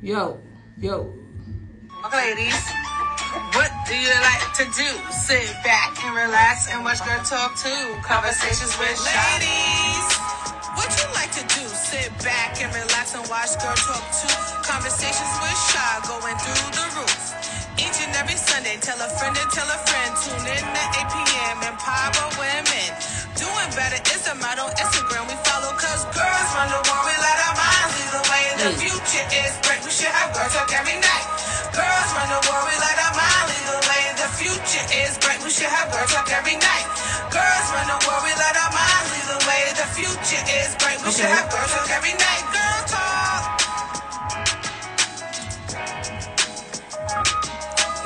Yo. Okay, ladies, what do you like to do? Sit back and relax and watch Girl Talk 2. Conversations with ladies. What you like to do? Sit back and relax and watch Girl Talk 2. Conversations with Shy going through the roof. Each and every Sunday, tell a friend and tell a friend. Tune in at 8 p.m. Empower women. Doing better is a motto. Instagram we follow cause girls run the world. We let our minds lead the way. The future is great. We should have Girl Talk every night. Girls run the world. We let our minds lead the way. The future is great. We should have Girl Talk every night. Girls run the world. We let our minds lead the way. The future is great. We should have Girl Talk every night. Girl Talk.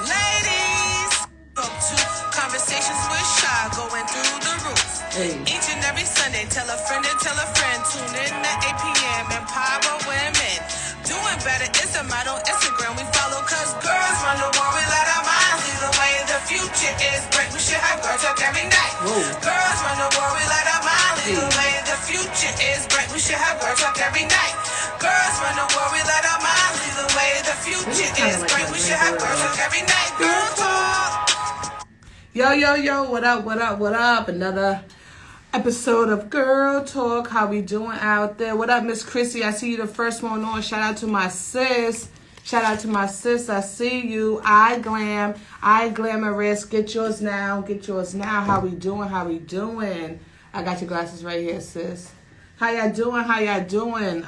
Ladies. Talk to conversations with Shy going through the roof. Each and every Sunday, tell a friend and tell a friend. Tune in at 8 p.m. Empower women. Doing better is a motto. Instagram we follow cause girls run the world. We let our minds lead the way. The future is great. We should have Girl Talk every night. Girls run the world. We let our minds lead the way. The future is great. We should have Girl Talk every night. Girls run the world. We let our minds lead the way. The future is great. We should have Girl Talk every night. Girl Talk. Yo, what up? Another episode of Girl Talk. How we doing out there? What up, Miss Chrissy? I see you the first one on. Shout out to my sis. I see you. I glamorous. Get yours now. How we doing? I got your glasses right here, sis. How y'all doing?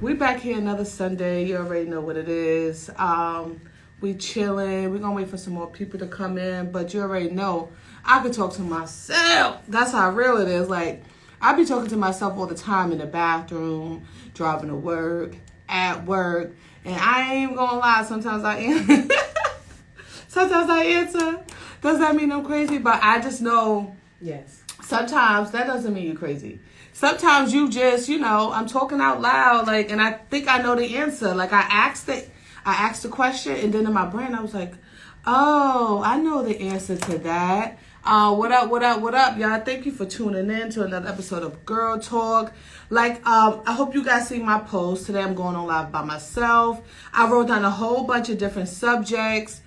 We back here another Sunday. You already know what it is. We chilling. We're gonna wait for some more people to come in, but you already know I can talk to myself. That's how real it is. Like, I be talking to myself all the time in the bathroom, driving to work, at work, and I ain't even gonna lie. Sometimes I am. Sometimes I answer. Does that mean I'm crazy? But I just know. Yes. Sometimes that doesn't mean you're crazy. Sometimes you just, I'm talking out loud, like, and I think I know the answer. Like, I asked the question, and then in my brain, I was like, oh, I know the answer to that. What up, y'all? Thank you for tuning in to another episode of Girl Talk. Like, I hope you guys see my post. Today I'm going on live by myself. I wrote down a whole bunch of different subjects.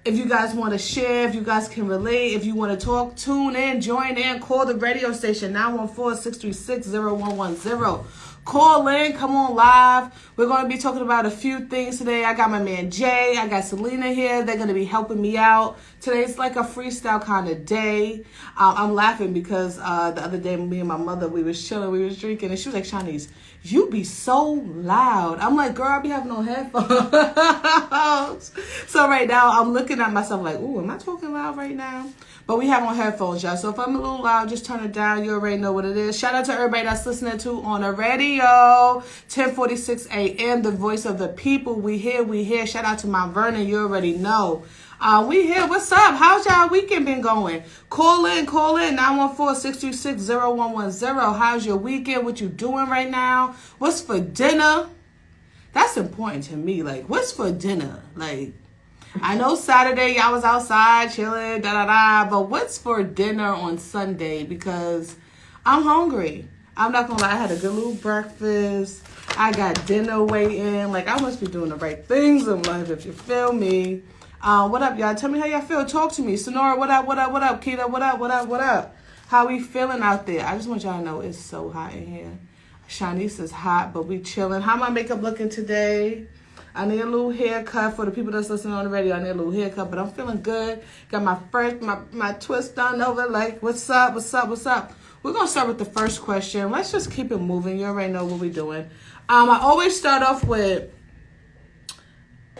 If you guys want to share, if you guys can relate, if you want to talk, tune in, join in, call the radio station, 914-636-0110. Call in, come on live. We're going to be talking about a few things today. I got my man Jay, I got Selena here. They're going to be helping me out. Today's like a freestyle kind of day. I'm laughing because the other day, me and my mother, we was chilling, we was drinking, and she was like, Shanice, you be so loud. I'm like, girl, I be having no headphones. So right now, I'm looking at myself like, ooh, am I talking loud right now? But we have on headphones, y'all. So if I'm a little loud, just turn it down. You already know what it is. Shout out to everybody that's listening to on the radio. 10:46 a.m., the voice of the people. We here. Shout out to Mount Vernon. You already know. We here. What's up? How's y'all weekend been going? Call in. 914-636-0110. How's your weekend? What you doing right now? What's for dinner? That's important to me. Like, what's for dinner? Like, I know Saturday y'all was outside chilling, but what's for dinner on Sunday? Because I'm hungry. I'm not gonna lie, I had a good little breakfast. I got dinner waiting. Like, I must be doing the right things in life, if you feel me. What up, y'all? Tell me how y'all feel. Talk to me. Sonora, what up? Keita, what up? How we feeling out there? I just want y'all to know it's so hot in here. Shanice is hot, but we chilling. How my makeup looking today? I need a little haircut. For the people that's listening on the radio, I need a little haircut, but I'm feeling good. Got my twist done over. Like, what's up? We're going to start with the first question. Let's just keep it moving. You already know what we're doing. I always start off with,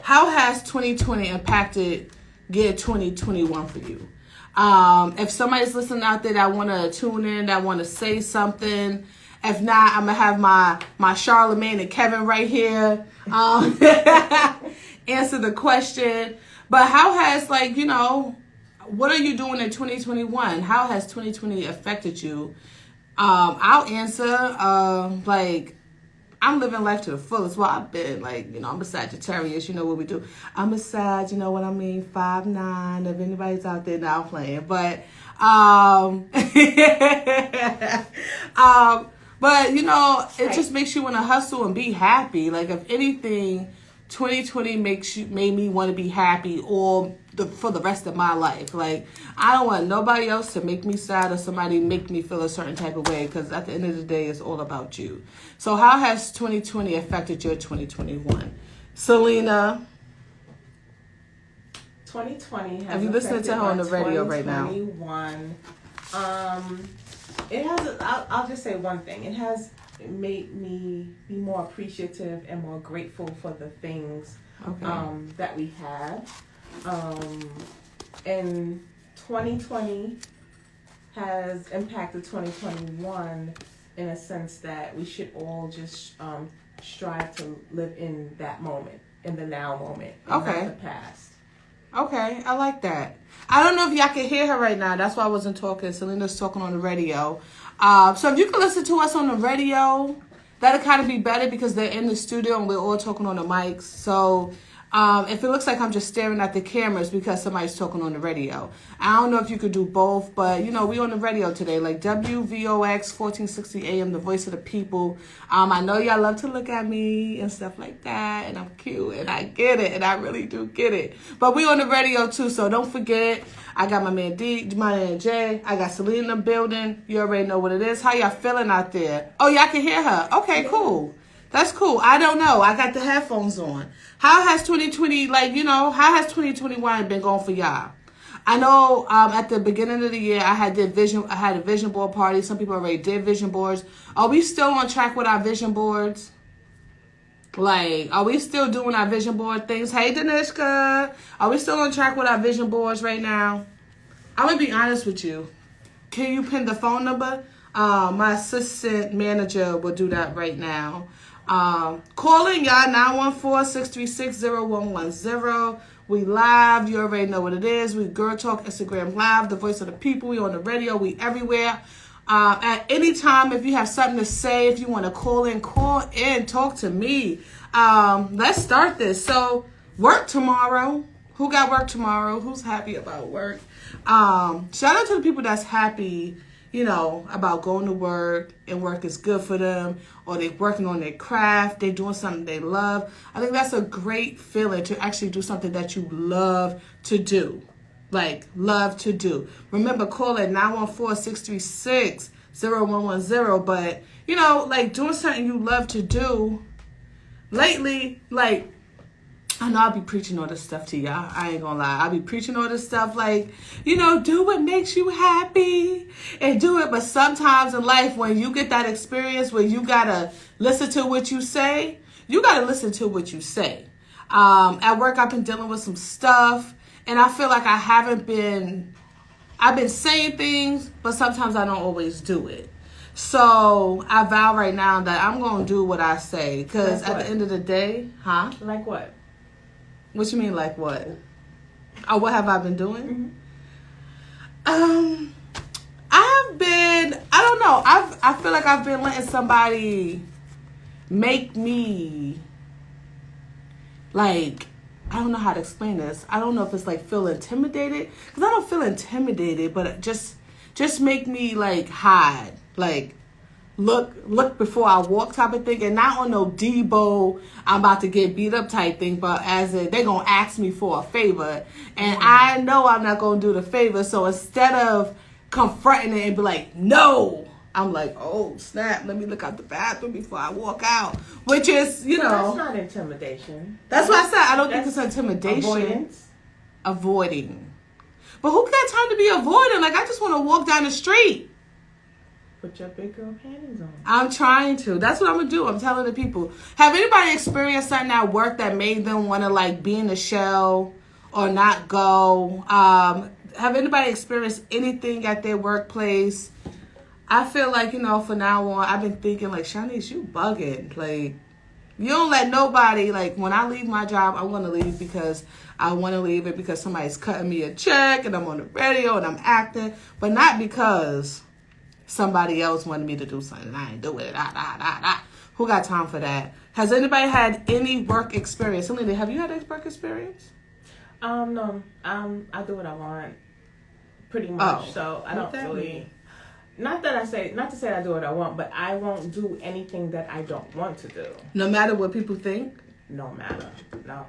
how has 2020 impacted year 2021 for you? If somebody's listening out there that want to tune in, that want to say something, if not, I'm going to have my Charlemagne and Kevin right here answer the question. But how has, like, what are you doing in 2021? How has 2020 affected you? I'll answer, I'm living life to the fullest. Well, I've been, I'm a Sagittarius. You know what we do. I'm a Sag, you know what I mean? 5'9". If anybody's out there now playing. But, But, it just makes you want to hustle and be happy. Like, if anything, 2020 made me want to be happy for the rest of my life. Like, I don't want nobody else to make me sad or somebody make me feel a certain type of way, because at the end of the day, it's all about you. So how has 2020 affected your 2021? Selena? 2020 has Have you listened to her on the radio right now? 2021. It has. I'll just say one thing. It has made me be more appreciative and more grateful for the things that we have. And 2020 has impacted 2021 in a sense that we should all just strive to live in that moment, in the now moment, and not the past. Okay, I like that. I don't know if y'all can hear her right now. That's why I wasn't talking. Selena's talking on the radio. So if you can listen to us on the radio, that'll kind of be better because they're in the studio and we're all talking on the mics. So if it looks like I'm just staring at the cameras because somebody's talking on the radio. I don't know if you could do both, but, we on the radio today, like WVOX 1460 AM, the voice of the people. I know y'all love to look at me and stuff like that, and I'm cute, and I get it, and I really do get it. But we on the radio, too, so don't forget, I got my man D, my man Jay, I got Selena in the building. You already know what it is. How y'all feeling out there? Oh, y'all can hear her. Okay, cool. That's cool. I don't know. I got the headphones on. How has 2020, how has 2021 been going for y'all? I know at the beginning of the year, I had a vision board party. Some people already did vision boards. Are we still on track with our vision boards? Like, are we still doing our vision board things? Hey, Danishka. Are we still on track with our vision boards right now? I'm going to be honest with you. Can you pin the phone number? My assistant manager will do that right now. Calling y'all 914-636-0110. We live. You already know what it is. We Girl Talk Instagram Live, the voice of the people. We on the radio. We everywhere. At any time, if you have something to say, if you want to call in, talk to me. Let's start this. So, work tomorrow. Who got work tomorrow? Who's happy about work? Shout out to the people that's happy, about going to work and work is good for them, or they're working on their craft, they're doing something they love. I think that's a great feeling to actually do something that you love to do. Love to do. Remember, call at 914-636-0110. But, doing something you love to do. Lately, I know I'll be preaching all this stuff to y'all. I ain't gonna lie. I'll be preaching all this stuff do what makes you happy and do it. But sometimes in life, when you get that experience where you gotta listen to what you say, you gotta listen to what you say. At work, I've been dealing with some stuff, and I feel like I've been saying things, but sometimes I don't always do it. So I vow right now that I'm gonna do what I say, because at the end of the day, Like what? What you mean, like what? Oh, what have I been doing? Mm-hmm. I don't know. I feel like I've been letting somebody make me, I don't know how to explain this. I don't know if it's feel intimidated, because I don't feel intimidated, but just make me hide, look before I walk type of thing, and not on no Debo, I'm about to get beat up type thing, but as they're going to ask me for a favor, and I know I'm not going to do the favor, so instead of confronting it and be like, no, I'm like, oh, snap, let me look out the bathroom before I walk out, which is, So that's not intimidation. That's what I said. I don't think it's intimidation. Avoiding. But who got time to be avoiding? I just want to walk down the street. Put your big girl panties on. I'm trying to. That's what I'm going to do. I'm telling the people. Have anybody experienced something at work that made them want to be in the shell or not go? Have anybody experienced anything at their workplace? I feel from now on, I've been thinking Shanice, you bugging. You don't let nobody, when I leave my job, I want to leave because I want to leave it because somebody's cutting me a check and I'm on the radio and I'm acting, but not because somebody else wanted me to do something. I ain't do it. Who got time for that? Has anybody had any work experience? Selena, have you had a work experience? No. I do what I want, pretty much. So I don't really. not to say I do what I want, but I won't do anything that I don't want to do. No matter what people think? No matter. No.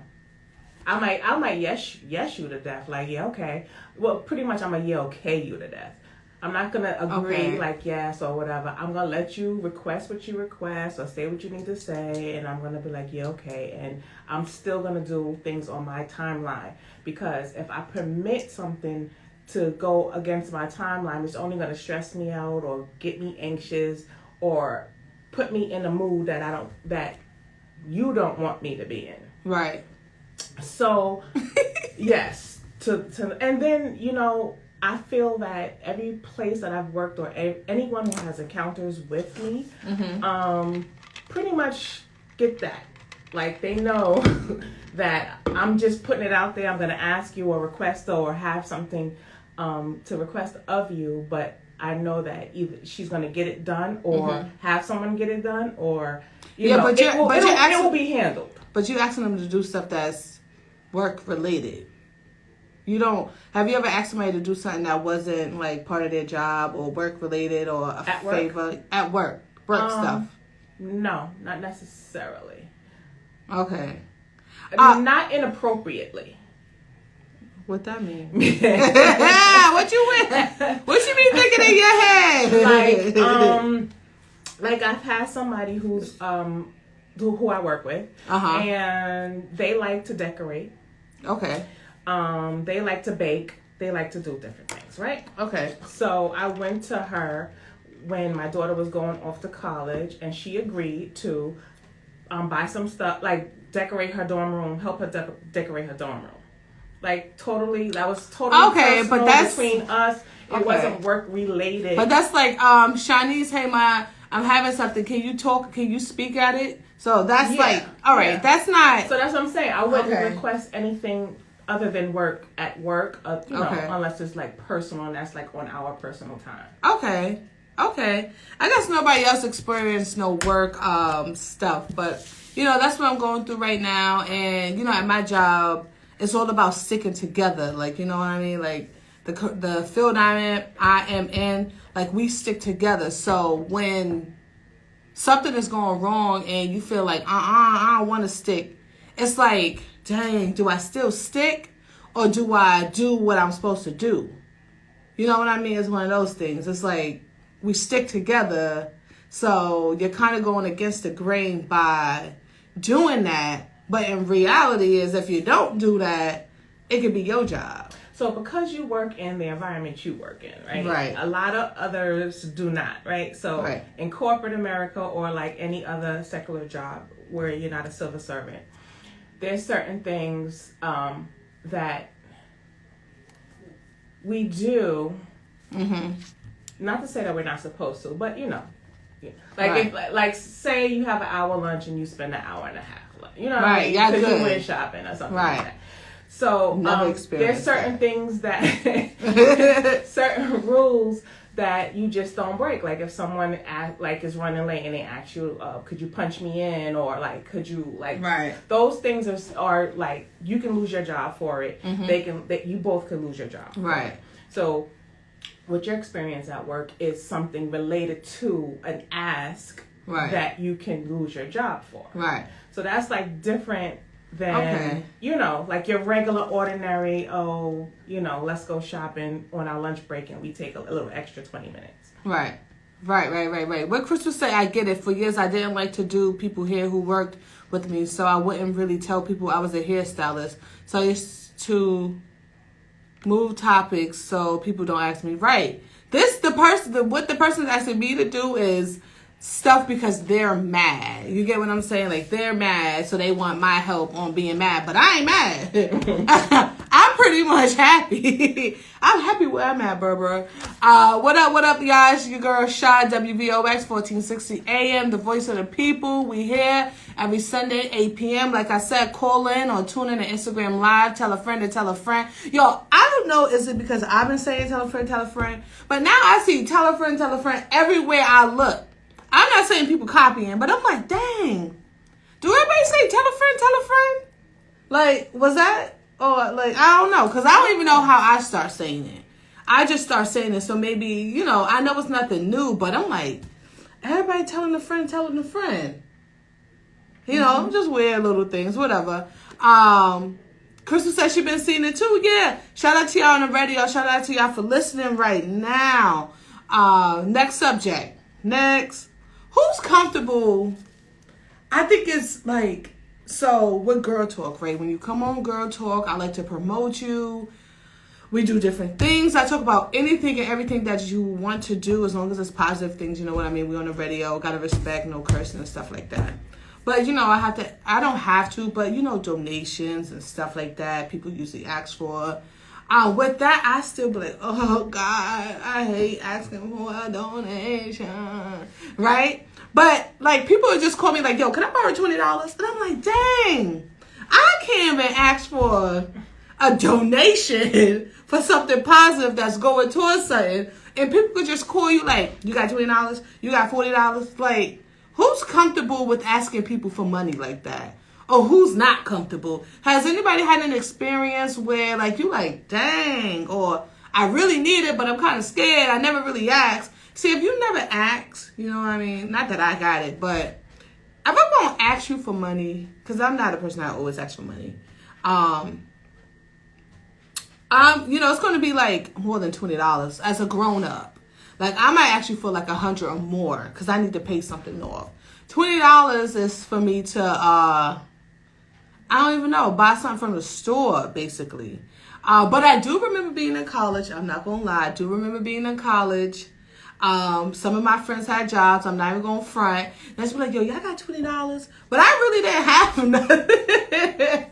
I might yes you to death. Like, yeah, okay. Well, pretty much I'm a yeah, okay you to death. I'm not going to agree like yes or whatever. I'm going to let you request what you request or say what you need to say. And I'm going to be like, yeah, okay. And I'm still going to do things on my timeline. Because if I permit something to go against my timeline, it's only going to stress me out or get me anxious or put me in a mood that you don't want me to be in. Right. So, yes. And then, you know, I feel that every place that I've worked or anyone who has encounters with me, pretty much get that. Like, they know that I'm just putting it out there. I'm going to ask you or request or have something to request of you, but I know that either she's going to get it done or have someone get it done or, you know, it will be handled. But you're asking them to do stuff that's work related. Have you ever asked somebody to do something that wasn't like part of their job or work related or a favor at work stuff? No, not necessarily. Okay. Not inappropriately. What that mean? What you with? What you be thinking in your head? Like I've had somebody who's who I work with, and they like to decorate. Okay. They like to bake. They like to do different things, right? Okay. So I went to her when my daughter was going off to college, and she agreed to buy some stuff, like decorate her dorm room, help her decorate her dorm room. Like that was totally personal but that's between us. It wasn't work related. But that's like, Shanice, hey, I'm having something. Can you talk? Can you speak at it? So that's all right. That's not. So that's what I'm saying. I wouldn't request anything other than work at work, know, unless it's like personal, and that's like on our personal time. Okay. I guess nobody else experienced no work stuff, but you know that's what I'm going through right now, and you know at my job it's all about sticking together. Like, you know what I mean? Like the field I am in, like we stick together. So when something is going wrong and you feel like I don't want to stick, it's like, dang, do I still stick or do I do what I'm supposed to do? You know what I mean? It's one of those things. It's like we stick together, so you're kind of going against the grain by doing that. But in reality is if you don't do that, it could be your job. So because you work in the environment you work in, right? Right. A lot of others do not, right? So in corporate America or like any other secular job where you're not a civil servant, there's certain things that we do, not to say that we're not supposed to, but you know, like if like say you have an hour lunch and you spend an hour and a half. You know what I mean? Because you went shopping or something like that. So there's certain things that, certain rules that you just don't break. Like if someone is running late and they ask you, could you punch me in? Or like, could you those things are like, you can lose your job for it. You both could lose your job. Right. So what your experience at work is something related to an ask that you can lose your job for. Right. So that's like different than, you know, like your regular ordinary, let's go shopping on our lunch break and we take a little extra 20 minutes. Right. What Crystal said, I get it. For years, I didn't like to do people hair who worked with me, so I wouldn't really tell people I was a hairstylist. So I used to move topics so people don't ask me. Right. What the person is asking me to do is stuff because they're mad. You get what I'm saying? Like, they're mad, so they want my help on being mad. But I ain't mad. I'm pretty much happy. I'm happy where I'm at, Berbera. What up, guys? Your girl, Shy, WVOX, 1460 AM, the voice of the people. We here every Sunday, 8 p.m. Like I said, call in or tune in to Instagram Live. Tell a friend to tell a friend. Yo, I don't know, is it because I've been saying tell a friend? But now I see tell a friend everywhere I look. I'm not saying people copying, but I'm like, dang. Do everybody say tell a friend? Like, was that? Or, like, I don't know. Because I don't even know how I start saying it. I just start saying it. So maybe, you know, I know it's nothing new, but I'm like, everybody telling a friend. You know, just weird little things, whatever. Crystal said she been seeing it too. Yeah. Shout out to y'all on the radio. Shout out to y'all for listening right now. Next subject. Next. Who's comfortable? I think it's like, so with Girl Talk, right? When you come on Girl Talk, I like to promote you. We do different things. I talk about anything and everything that you want to do as long as it's positive things. You know what I mean? We on the radio. Got to respect, no cursing and stuff like that. But, you know, I don't have to, but, you know, donations and stuff like that, people usually ask for. With that, I still be like, oh, God, I hate asking for a donation, right? But, like, people would just call me like, yo, can I borrow $20? And I'm like, dang, I can't even ask for a donation for something positive that's going towards something. And people could just call you like, you got $20? You got $40? Like, who's comfortable with asking people for money like that? Or who's not comfortable? Has anybody had an experience where, like, you like, dang, or I really need it, but I'm kind of scared. I never really asked. See, if you never ask, you know what I mean? Not that I got it, but if I'm going to ask you for money, because I'm not a person that always asks for money, you know, it's going to be, like, more than $20 as a grown-up. Like, I might ask you for, like, $100 or more, because I need to pay something off. $20 is for me to, I don't even know, buy something from the store, basically. But I do remember being in college. I'm not going to lie. I do remember being in college. Some of my friends had jobs. I'm not even going to front. And I just be like, yo, y'all got $20? But I really didn't have nothing.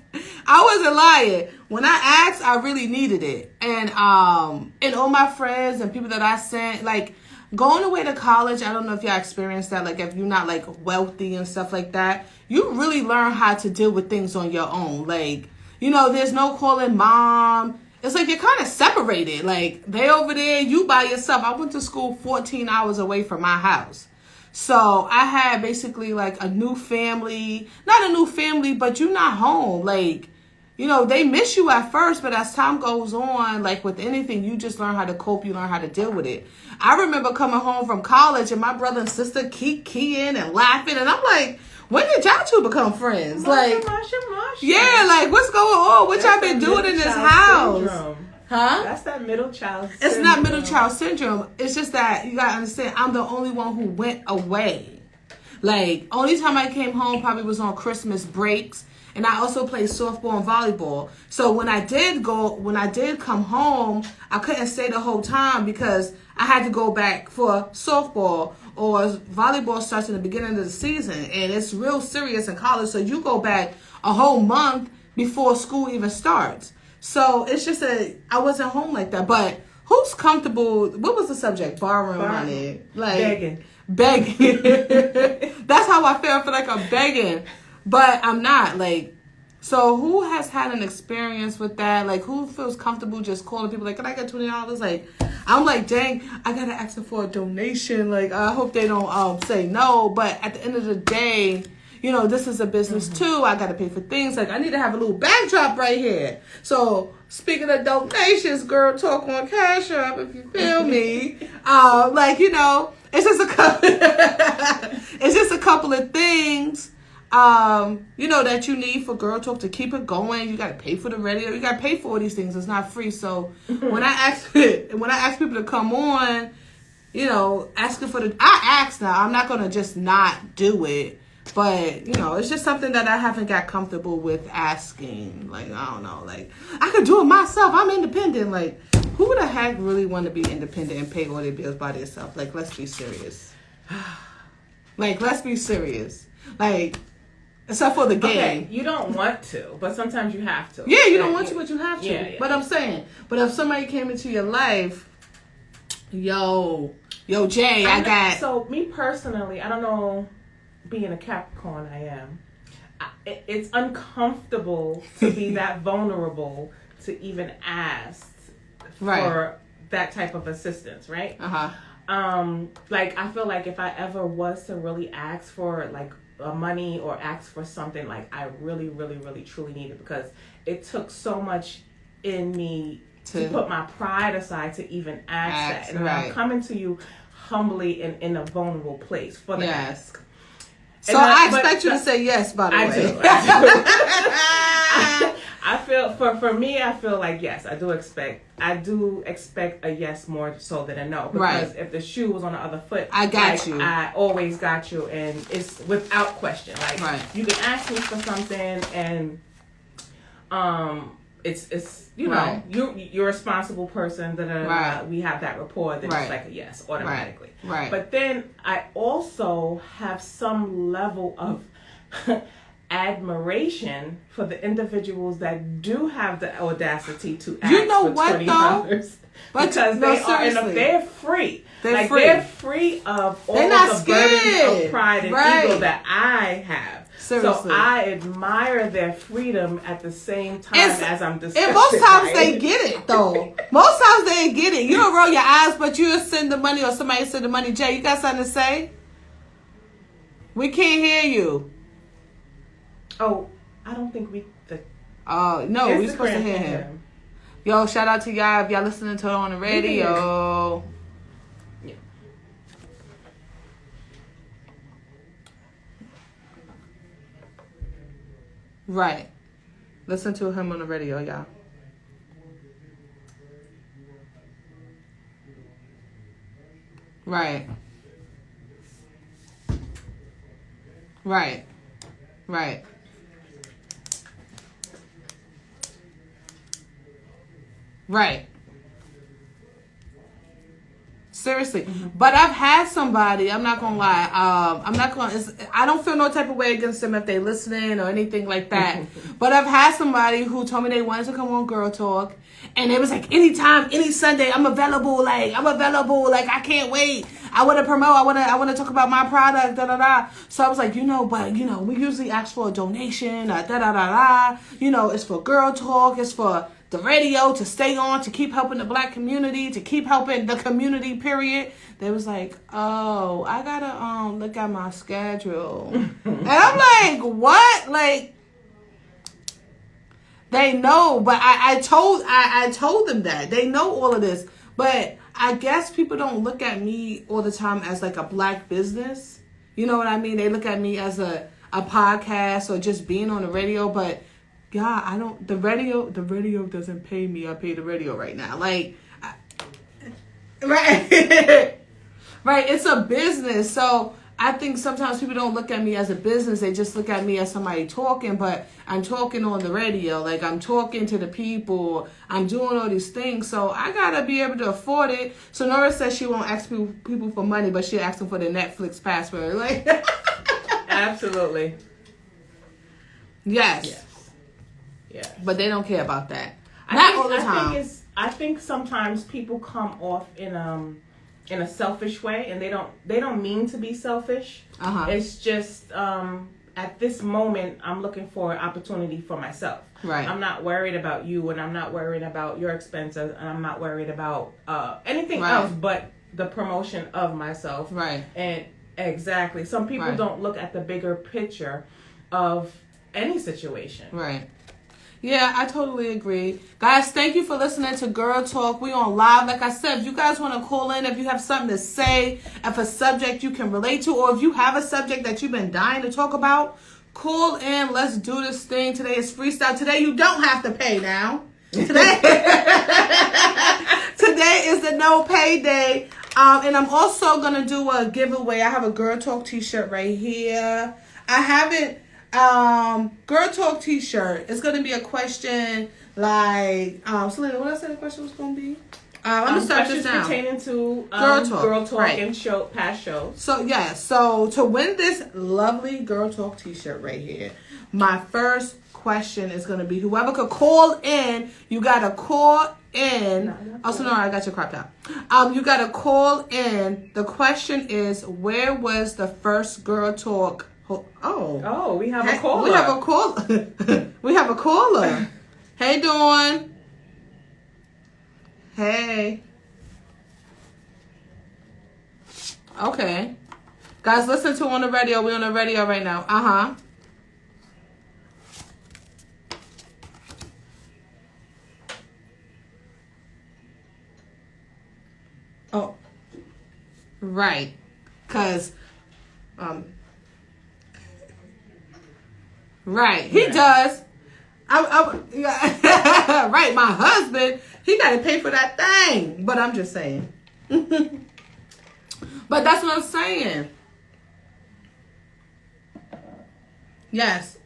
I wasn't lying. When I asked, I really needed it. And all my friends and people that I sent, like, going away to college, I don't know if y'all experienced that. Like, if you're not, like, wealthy and stuff like that, you really learn how to deal with things on your own. Like, you know, there's no calling mom. It's like you're kind of separated. Like, they over there, you by yourself. I went to school 14 hours away from my house. So I had basically, like, a new family. Not a new family, but you're not home. Like, you know, they miss you at first, but as time goes on, like with anything, you just learn how to cope. You learn how to deal with it. I remember coming home from college and my brother and sister keep keying and laughing. And I'm like, when did y'all two become friends? Marsha. Yeah, like, what's going on? What y'all been doing in this house? Syndrome. Huh? That's that middle child syndrome. It's not middle child syndrome. It's just that you gotta understand, I'm the only one who went away. Like, only time I came home probably was on Christmas breaks. And I also played softball and volleyball. So when I did come home, I couldn't stay the whole time because I had to go back for softball, or volleyball starts in the beginning of the season. And it's real serious in college. So you go back a whole month before school even starts. So it's just I wasn't home like that. But who's comfortable? What was the subject? Borrowing money. Like, begging. That's how I feel. I feel like I'm begging. But I'm not, like, so who has had an experience with that? Like, who feels comfortable just calling people, like, can I get $20? Like, I'm like, dang, I got to ask them for a donation. Like, I hope they don't say no. But at the end of the day, you know, this is a business too. I got to pay for things. Like, I need to have a little backdrop right here. So, speaking of donations, Girl Talk on Cash App, if you feel me. Like, you know, it's just a couple of things. You know, that you need for Girl Talk to keep it going. You gotta pay for the radio. You gotta pay for all these things. It's not free. So when I ask people to come on, you know, asking for I ask now. I'm not gonna just not do it. But, you know, it's just something that I haven't got comfortable with asking. Like, I don't know, like, I could do it myself. I'm independent. Like, who the heck really want to be independent and pay all their bills by themselves? Like, let's be serious. Like, let's be serious. Like, except for the game. Okay, you don't want to, but sometimes you have to. Yeah, you don't want to, but you have to. Yeah. But I'm saying, but if somebody came into your life, yo, Jay, So, me personally, I don't know, being a Capricorn, I am. It's uncomfortable to be that vulnerable to even ask for that type of assistance, right? Like, I feel like if I ever was to really ask for, like, money or ask for something, like, I really, really, really, truly need it, because it took so much in me to put my pride aside to even ask that. And I'm coming to you humbly and in a vulnerable place for the ask. So I expect you to say yes, by the way. I do. I feel for me, I feel like yes, I do expect a yes more so than a no. Because if the shoe was on the other foot, I got you. I always got you, and it's without question. Like you can ask me for something, and it's you know you're a responsible person. We have that rapport. Then it's like a yes automatically. Right. But then I also have some level of admiration for the individuals that do have the audacity to ask for $20. Because they're free. They're free of all the burdens of pride and ego that I have. Seriously. So I admire their freedom at the same time as I'm discussing. And most times they get it, though. Most times they get it. You don't roll your eyes, but you'll send the money or somebody send the money. Jay, you got something to say? We can't hear you. Oh, I don't think we... Oh, no, we're supposed to hear him. Yo, shout out to y'all if y'all listening to it on the radio. Yeah. Right. Listen to him on the radio, y'all. Right. Right. Right. Right. Seriously. Mm-hmm. But I've had somebody, I'm not gonna lie, I don't feel no type of way against them if they listening or anything like that. But I've had somebody who told me they wanted to come on Girl Talk, and it was like, anytime, any Sunday, I'm available, like I can't wait. I want to promote, I want to talk about my product, da da da. So I was like, we usually ask for a donation, da da da da. It's for Girl Talk, it's for the radio to stay on, to keep helping the Black community, to keep helping the community, period. They was like, oh, I gotta look at my schedule. And I'm like, what? Like, they know, but I told them that. They know all of this. But I guess people don't look at me all the time as like a Black business. You know what I mean? They look at me as a podcast or just being on the radio, but yeah, I don't. The radio doesn't pay me. I pay the radio right now. Like, right, right. It's a business, so I think sometimes people don't look at me as a business. They just look at me as somebody talking. But I'm talking on the radio. Like, I'm talking to the people. I'm doing all these things. So I gotta be able to afford it. So Nora says she won't ask people for money, but she'll ask them for the Netflix password. Like, absolutely. Yes. Yeah, but they don't care about that. Not all the time. I think sometimes people come off in a selfish way, and they don't mean to be selfish. It's just at this moment I'm looking for an opportunity for myself. Right. I'm not worried about you, and I'm not worried about your expenses, and I'm not worried about anything else but the promotion of myself. Right. And exactly, some people don't look at the bigger picture of any situation. Right. Yeah, I totally agree. Guys, thank you for listening to Girl Talk. We on live. Like I said, if you guys want to call in, if you have something to say, if a subject you can relate to, or if you have a subject that you've been dying to talk about, call in. Let's do this thing. Today is freestyle. Today you don't have to pay now. Today is the no pay day. And I'm also going to do a giveaway. I have a Girl Talk t-shirt right here. I haven't... Girl Talk t-shirt. It's going to be a question like, Selena, what I said the question was going to be? I'm going to start this now. Pertaining to Girl Talk right. And past shows. So to win this lovely Girl Talk t-shirt right here, my first question is going to be, whoever could call in, you got to call in. No, I got your cropped out. You got to call in. The question is, where was the first Girl Talk? Oh, we have a caller. We have a caller. Hey, Dawn. Hey. Okay. Guys, listen to on the radio. We're on the radio right now. Uh-huh. Right. Because, right. He does. Right. My husband, he got to pay for that thing. But I'm just saying. But that's what I'm saying. Yes.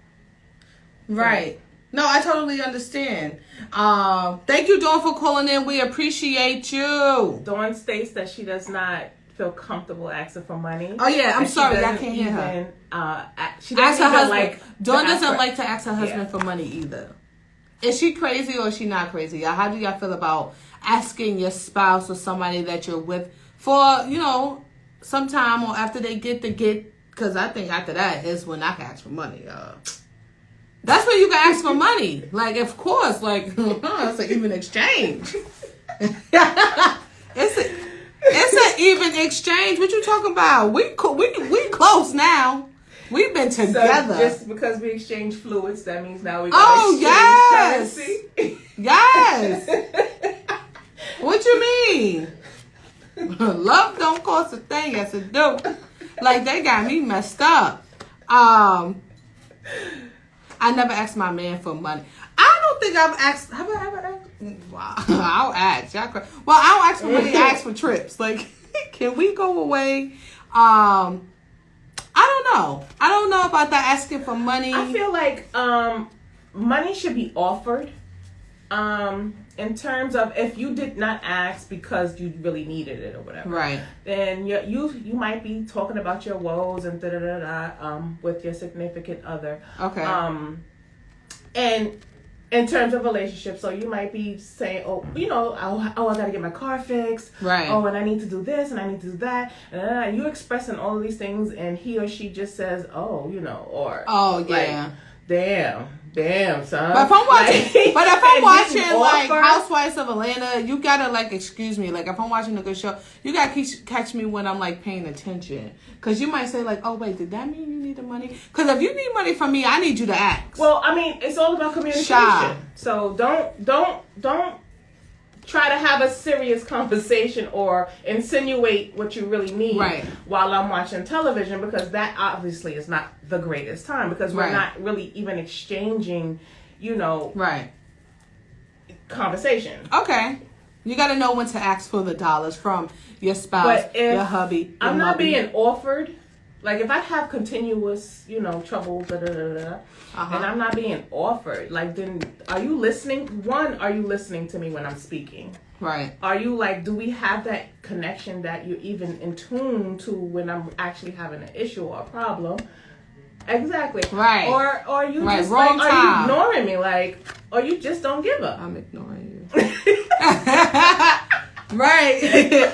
Right. No, I totally understand. Thank you, Dawn, for calling in. We appreciate you. Dawn states that she does not feel comfortable asking for money. Oh, yeah. I'm sorry. I can't hear her. She doesn't ask her even husband. Dawn doesn't like to ask her husband for money either. Is she crazy or is she not crazy? How do y'all feel about asking your spouse or somebody that you're with for, some time or after they get? Because I think after that is when I can ask for money. That's when you can ask for money. Like, of course, like, it's an even exchange. It's an even exchange. What you talking about? We close now. We've been together. So just because we exchange fluids, that means now we got exchange currency. Yes. What you mean? Love don't cost a thing. Yes, it do. Like, they got me messed up. I never asked my man for money. I don't think I've asked. Have I ever asked? Wow. I'll ask. Well, I don't ask for money. I ask for trips. Like, can we go away? I don't know. I don't know about that asking for money. I feel like money should be offered. In terms of if you did not ask because you really needed it or whatever, right? Then you might be talking about your woes and with your significant other. Okay. And in terms of relationships, so you might be saying, I gotta get my car fixed, right? Oh, and I need to do this and I need to do that. You expressing all of these things, and he or she just says, or yeah, Damn, son. But if I'm watching like Housewives of Atlanta, you gotta excuse me. Like, if I'm watching a good show, you gotta catch me when I'm paying attention. Cause you might say oh wait, did that mean you need the money? Cause if you need money from me, I need you to ask. Well, I mean, it's all about communication. So don't try to have a serious conversation or insinuate what you really need while I'm watching television, because that obviously is not the greatest time, because we're not really even exchanging, conversation. Okay. You got to know when to ask for the dollars from your spouse, your hubby. I'm not being offered. Like, if I have continuous, trouble, and I'm not being offered, then are you listening? One, are you listening to me when I'm speaking? Right. Are you do we have that connection that you're even in tune to when I'm actually having an issue or a problem? Exactly. Right. Or are you just wrong time. Are you ignoring me? Or you just don't give up? I'm ignoring you. Right.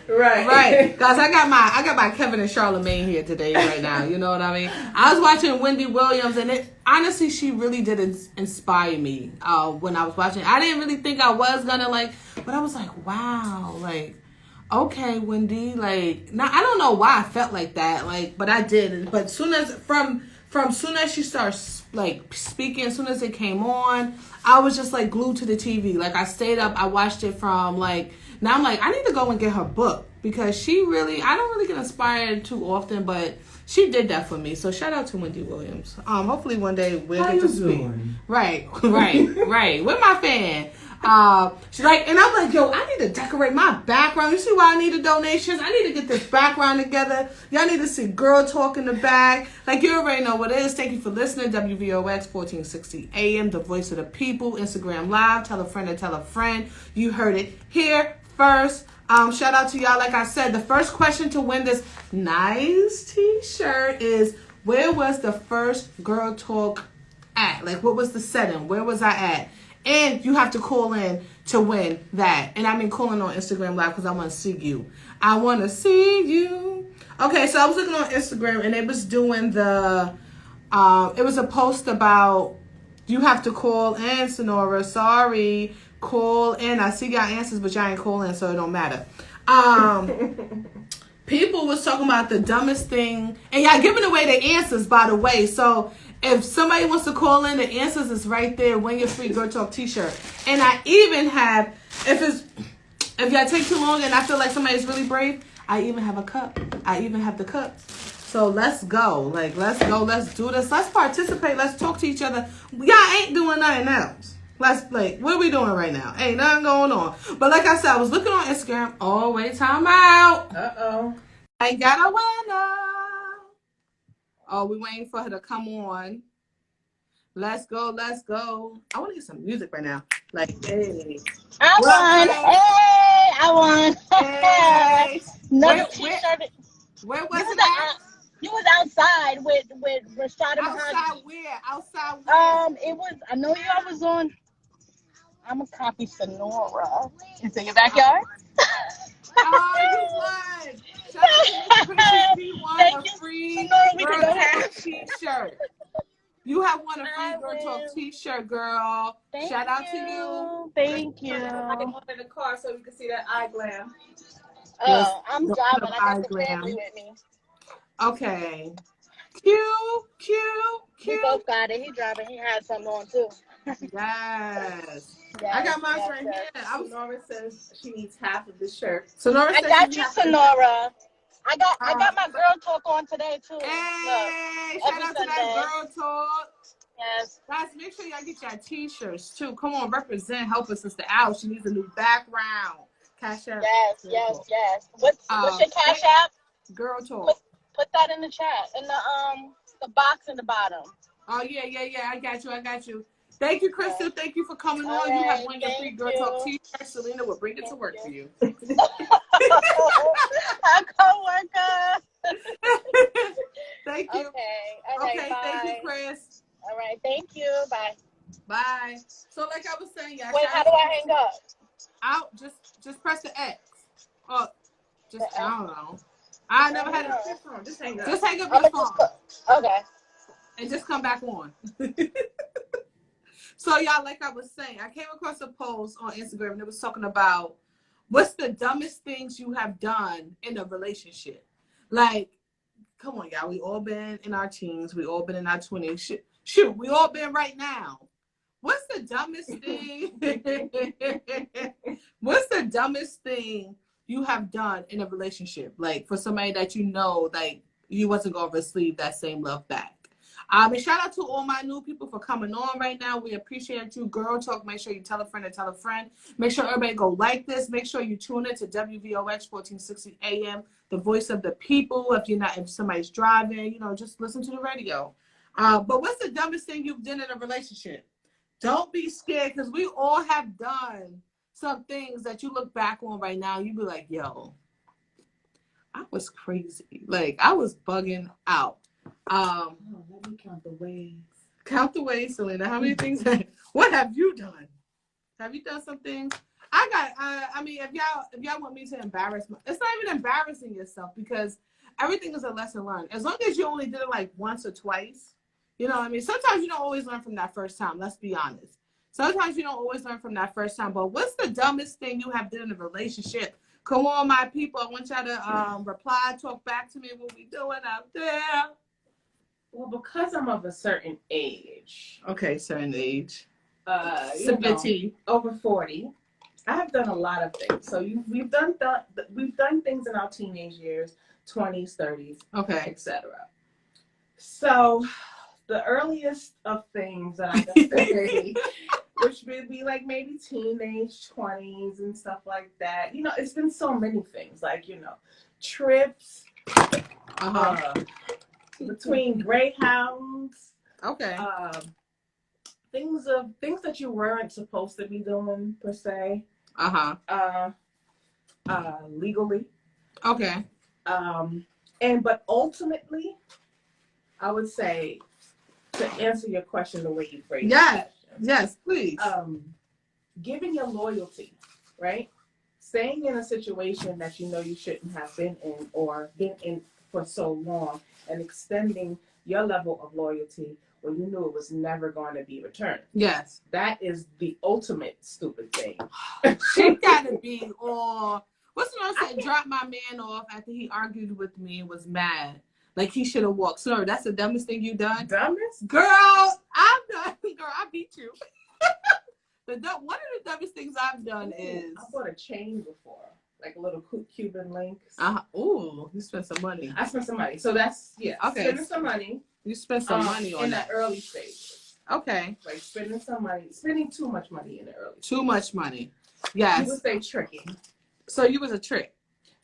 Right. Guys, I got my Kevin and Charlamagne here today right now. You know what I mean? I was watching Wendy Williams, and honestly, she really did inspire me when I was watching. I didn't really think I was gonna but I was like, wow, okay, Wendy, now I don't know why I felt like that, but I did. But soon as soon as she started speaking, as soon as it came on, I was just glued to the TV. I stayed up, I watched it from now I'm I need to go and get her book, because I don't really get inspired too often, but she did that for me. So shout out to Wendy Williams. Hopefully one day we'll get to speak. Doing? Right. With my fan. She's and I'm yo, I need to decorate my background. You see why I needed donations? I need to get this background together. Y'all need to see Girl Talk in the back. You already know what it is. Thank you for listening. WVOX 1460 AM, the voice of the people. Instagram Live. Tell a friend to tell a friend. You heard it here first. Shout out to y'all. Like I said, the first question to win this nice t-shirt is, where was the first Girl Talk at? What was the setting? Where was I at? And you have to call in to win that. And I mean call in on Instagram Live, because I want to see you. I want to see you. Okay, so I was looking on Instagram, and it was doing it was a post about, you have to call in, Sonora. Sorry. Call in. I see y'all answers, but y'all ain't calling, so it don't matter. People was talking about the dumbest thing, and y'all giving away the answers, by the way. So if somebody wants to call in, the answers is right there. Win your free Girl Talk t-shirt. And I even have, if If y'all take too long and I feel like somebody's really brave, I even have a cup. I even have the cups. So let's go. Like, let's go. Let's do this. Let's participate. Let's talk to each other. Y'all ain't doing nothing else. Let's like, what are we doing right now? Ain't nothing going on. But like I said, I was looking on Instagram. Oh, wait, time out. Uh-oh. I got a winner. Oh, we waiting for her to come on. Let's go. Let's go. I want to hear some music right now. Like, hey. I won. Hey, I won. Hey. Another t-shirt. Where was it at? You was outside with Rashada behind Outside you. where? Outside where? It was. I know you. I was on. I'm gonna copy Sonora. It's in your backyard. Oh, you won! Shout out to Miss Chrissy. She won Thank a you, free Sonora. We Girl can go Talk ahead. t-shirt. You have won a free I Girl Talk will. t-shirt, girl. Shout out to you. Thank you. I can go in the car so we can see that eye glam. Oh, I'm Yes, driving. I eye got the glam. family with me. Okay. Cute. We both got it. He driving. He had something on too. Yes. I got mine right yes. here. Sonora says she needs half of the shirt. Sonora I said got she you, has Sonora. I got my girl talk on today too. Hey, Look, shout every out to Sunday. that Girl Talk. Yes. Guys, make sure y'all get y'all t-shirts too. Come on, represent, help us sister out. She needs a new background. Cash App. Yes. What's your cash app? Girl Talk. Put that in the chat in the box in the bottom. Oh yeah. I got you. Thank you, Crystal. Yeah. Thank you for coming All on. You have right, won your free Girl Talk t-shirt. Selena will bring it to work for you. Our coworker. Thank you. Okay. All right. Okay, Bye. thank you, Chris. All right. Thank you. Bye. Bye. So like I was saying, y'all. Wait, how do I hang up? Out. Just press the X. Oh, I don't know. I never had it. Just hang up. Just hang up your phone. Okay. And just come back on. So y'all, like I was saying, I came across a post on Instagram and it was talking about what's the dumbest things you have done in a relationship. Like, come on, y'all. We all been in our teens. We all been in our 20s. Shoot, we all been right now. What's the dumbest thing? What's the dumbest thing you have done in a relationship? Like for somebody that you know, like you wasn't gonna receive that same love back. And shout out to all my new people for coming on right now. We appreciate you. Girl Talk. Make sure you tell a friend and tell a friend. Make sure everybody go like this. Make sure you tune in to WVOX 1460 AM, the voice of the people. If somebody's driving, just listen to the radio. But what's the dumbest thing you've done in a relationship? Don't be scared because we all have done some things that you look back on right now. You be like, yo, I was crazy. Like I was bugging out. Let me count the ways. Count the ways, Selena. How many things? What have you done? Have you done some things? If y'all want me to embarrass it's not even embarrassing yourself because everything is a lesson learned. As long as you only did it like once or twice, you know what I mean? Sometimes you don't always learn from that first time. Let's be honest. Sometimes you don't always learn from that first time. But what's the dumbest thing you have done in a relationship? Come on, my people. I want y'all to reply, talk back to me. What we doing out there? Well, because I'm of a certain age. Okay, certain age. Over 40. I have done a lot of things. So we've done things in our teenage years, 20s, 30s, okay, etc. So the earliest of things that I can say, which would be like maybe teenage 20s and stuff like that. It's been so many things, like trips. Between greyhounds, okay, things that you weren't supposed to be doing per se, legally, okay, but ultimately, I would say to answer your question the way you phrased it. Yes, please. Giving your loyalty, right? Staying in a situation that you shouldn't have been in or been in for so long. And extending your level of loyalty when you knew it was never going to be returned. Yes. That is the ultimate stupid thing. She gotta be all, what's the one I said? Drop my man off after he argued with me and was mad. Like he should have walked. Sorry, that's the dumbest thing you done? Dumbest? Girl, I'm done. Girl, I beat you. One of the dumbest things I've done is... I bought a chain before. little Cuban links. Ooh, you spent some money. I spent some money. So that's, Okay. spending some money. You spent some money on in that. the early stage. Okay. Like spending some money, spending too much money in the early stage. Too much money. Yes. You would say tricky. So you was a trick.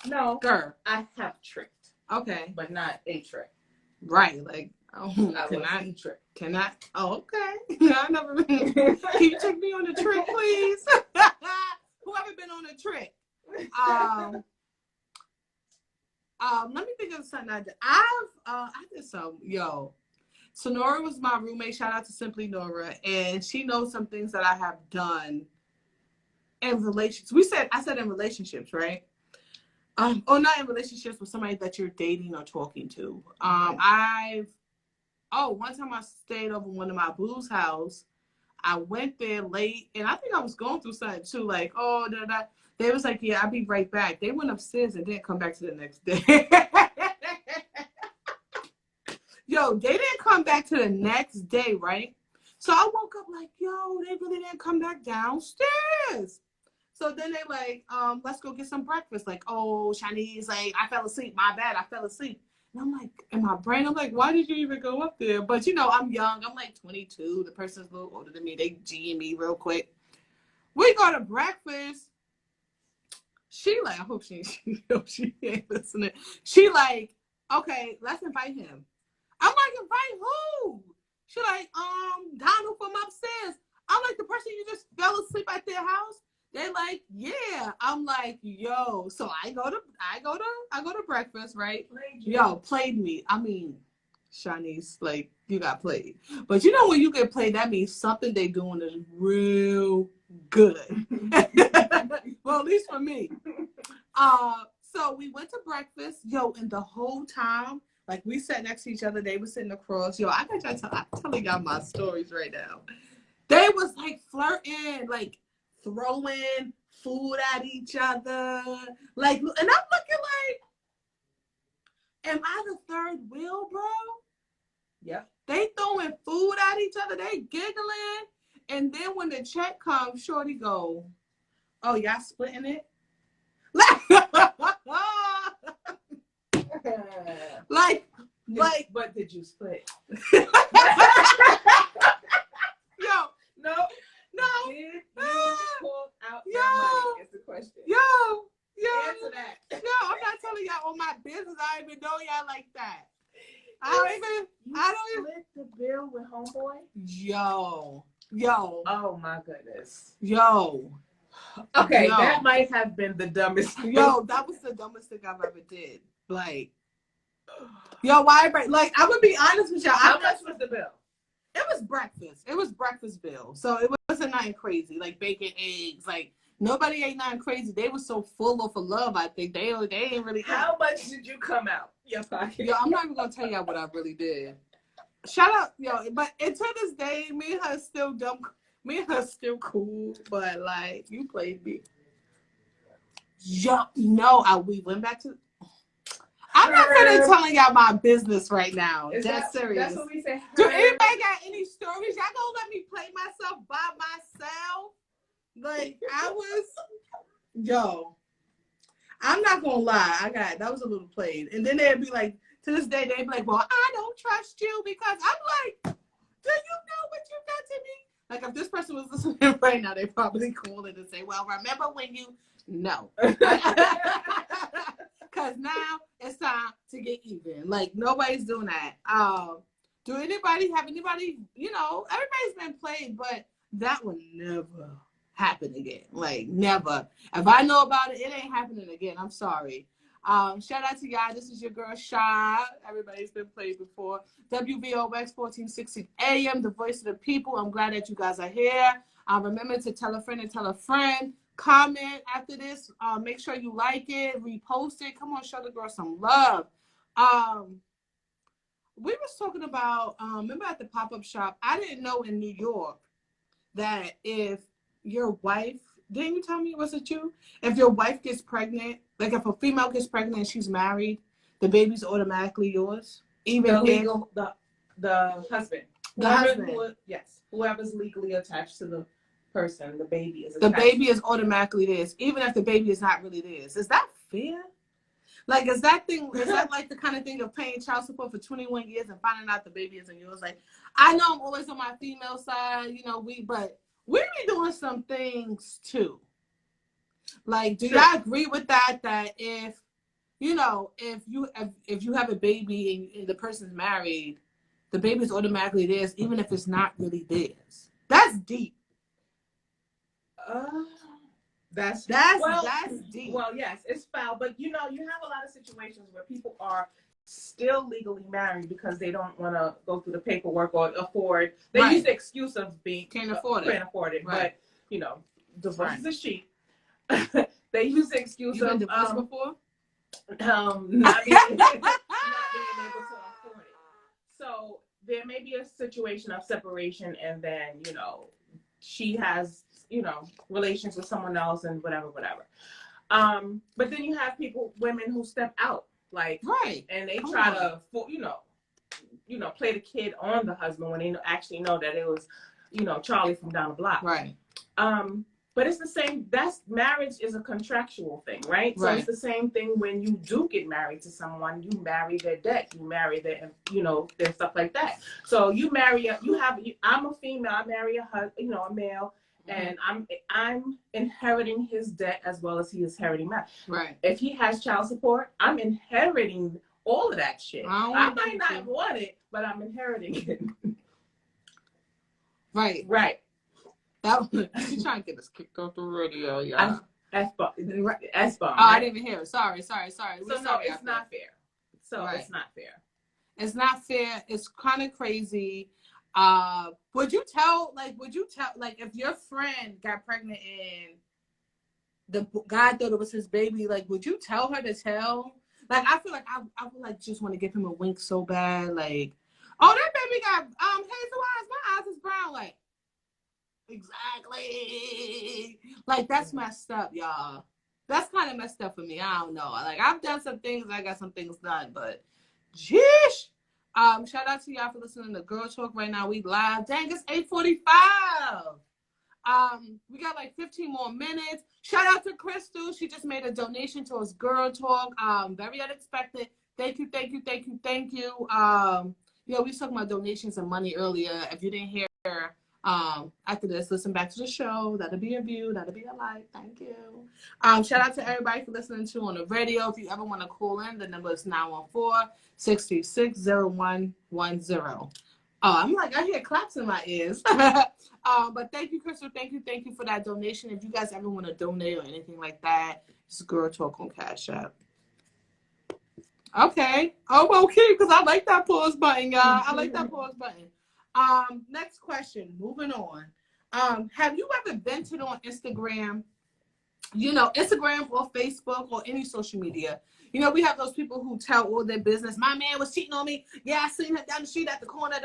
No. Girl. I have tricked. Okay. But not a trick. Right. Like, can I? Oh, okay. I never been. Can you take me on a trick, please? Whoever been on a trick. Let me think of something I did. I did some, So Nora was my roommate. Shout out to Simply Nora. And she knows some things that I have done in relationships. I said in relationships, right? Or not in relationships with somebody that you're dating or talking to. One time I stayed over one of my boo's house. I went there late, and I think I was going through something too. Like, they was like, yeah, I'll be right back. They went upstairs and didn't come back to the next day. They didn't come back to the next day, right? So I woke up like, they really didn't come back downstairs. So then they like, let's go get some breakfast. Like, Shanice, like, I fell asleep. My bad, I fell asleep. And I'm like, in my brain, I'm like, why did you even go up there? But, I'm young. I'm like 22. The person's a little older than me. They G'ing me real quick. We go to breakfast. She like, I hope she ain't listening. She like, okay, let's invite him. I'm like, invite who? She like, Donald from upstairs. I'm like, the person you just fell asleep at their house? They like, yeah. I'm like, yo. So I go to breakfast, right? Played me. I mean, Shanice, like, you got played. But when you get played, that means something they doing is real good. Well, at least for me. So we went to breakfast, and the whole time, like, we sat next to each other. They were sitting across. I'm telling y'all my stories right now. They was like flirting, like throwing food at each other, like, and I'm looking like, am I the third wheel, bro? Yep. They throwing food at each other. They giggling, and then when the check comes, shorty go, oh, y'all splitting it? Like, what did you split? No. Did you pull out that money? Is the question. Answer that. I'm not telling y'all all my business. I don't even know y'all like that. I don't even split the bill with homeboy? Yo. Oh my goodness. Okay, that might have been the dumbest thing. That was the dumbest thing I've ever did. Like, why? Like, I'm gonna be honest with y'all. How much was the bill? It was breakfast. It was breakfast bill. So it wasn't nothing crazy, like bacon, eggs. Like, nobody ate nothing crazy. They were so full of love, I think. They ain't really. How much did you come out your pocket? I'm not even gonna tell y'all what I really did. Shout out, but until this day, me and her still dumb. Me and her still cool, but like, you played me. We went back to. I'm not gonna telling y'all my business right now. That's serious. That's what we say. Do anybody got any stories? Y'all gonna let me play myself by myself? Like, I was, I'm not gonna lie. That was a little played. And then they'd be like, to this day, they'd be like, well, I don't trust you because I'm like, do you know what you done to me? Like, if this person was listening right now, they probably call it and say, well, remember when you, no. Because now it's time to get even. Like, nobody's doing that. Do anybody have anybody, everybody's been played, but that would never happen again. Like, never. If I know about it, it ain't happening again. I'm sorry. Shout out to y'all. This is your girl, Shy. Everybody's been played before. WVOX 1460 AM, the voice of the people. I'm glad that you guys are here. Remember to tell a friend and tell a friend. Comment after this. Make sure you like it, repost it. Come on, show the girl some love. We was talking about, remember at the pop-up shop, I didn't know in New York that if your wife, didn't you tell me, was it you? If your wife gets pregnant, like if a female gets pregnant and she's married, the baby's automatically yours? Even the husband. The husband. Yes. Whoever's legally attached to person, the baby is The attached. baby is automatically theirs, even if the baby is not really theirs. Is that fair? Like, is that like the kind of thing of paying child support for 21 years and finding out the baby isn't yours? Like, I know I'm always on my female side, but we be doing some things too. Like, do y'all agree with that? That if you have a baby and the person's married, the baby's automatically theirs, even if it's not really theirs. That's deep. That's deep. Well, yes, it's foul, but you have a lot of situations where people are still legally married because they don't want to go through the paperwork or afford. They use the excuse of being can't afford it. Right. But divorce is a sheep. They use the excuse You've been of divorced before. Not being able to afford it. So there may be a situation of separation, and then she has relations with someone else and whatever. But then you have women who step out, like, right, and they try to play the kid on the husband when they actually know that it was Charlie from down the block. Right. But it's the same. Marriage is a contractual thing, right? So it's the same thing when you do get married to someone. You marry their debt. You marry their, their stuff like that. So you marry I'm a female. I marry a male, and I'm inheriting his debt as well as he is inheriting mine. Right. If he has child support, I'm inheriting all of that shit. I might not want it, but I'm inheriting it. Right. Right. She's trying to get us kicked off the radio, y'all. S-bomb. Oh, I didn't even hear it. Sorry. So it's not fair. It's not fair. It's not fair. It's kind of crazy. Would you tell, if your friend got pregnant and the guy thought it was his baby, like, would you tell her to tell? Like, I feel like I would just want to give him a wink so bad, like, oh, that baby got hazel eyes. My eyes is brown, like. Exactly. Like, that's messed up, y'all. That's kind of messed up for me. I don't know. Like, I've done some things. I got some things done, but jeez. Shout out to y'all for listening to Girl Talk right now. We live. Dang, it's 8:45. We got like 15 more minutes. Shout out to Crystal. She just made a donation towards Girl Talk. Very unexpected. Thank you. We was talking about donations and money earlier. If you didn't hear, after this, listen back to the show. That'll be a view. That'll be a like. Thank you. Shout out to everybody for listening to on the radio. If you ever want to call in, the number is 914-636-0110. I'm like, I hear claps in my ears. But thank you, Crystal. Thank you for that donation. If you guys ever want to donate or anything like that, it's Girl Talk on Cash App. Okay. Oh, okay, because I like that pause button, y'all. I like that pause button. Next question. Moving on. Have you ever vented on Instagram? Instagram or Facebook or any social media. We have those people who tell all their business. My man was cheating on me. Yeah, I seen him down the street at the corner.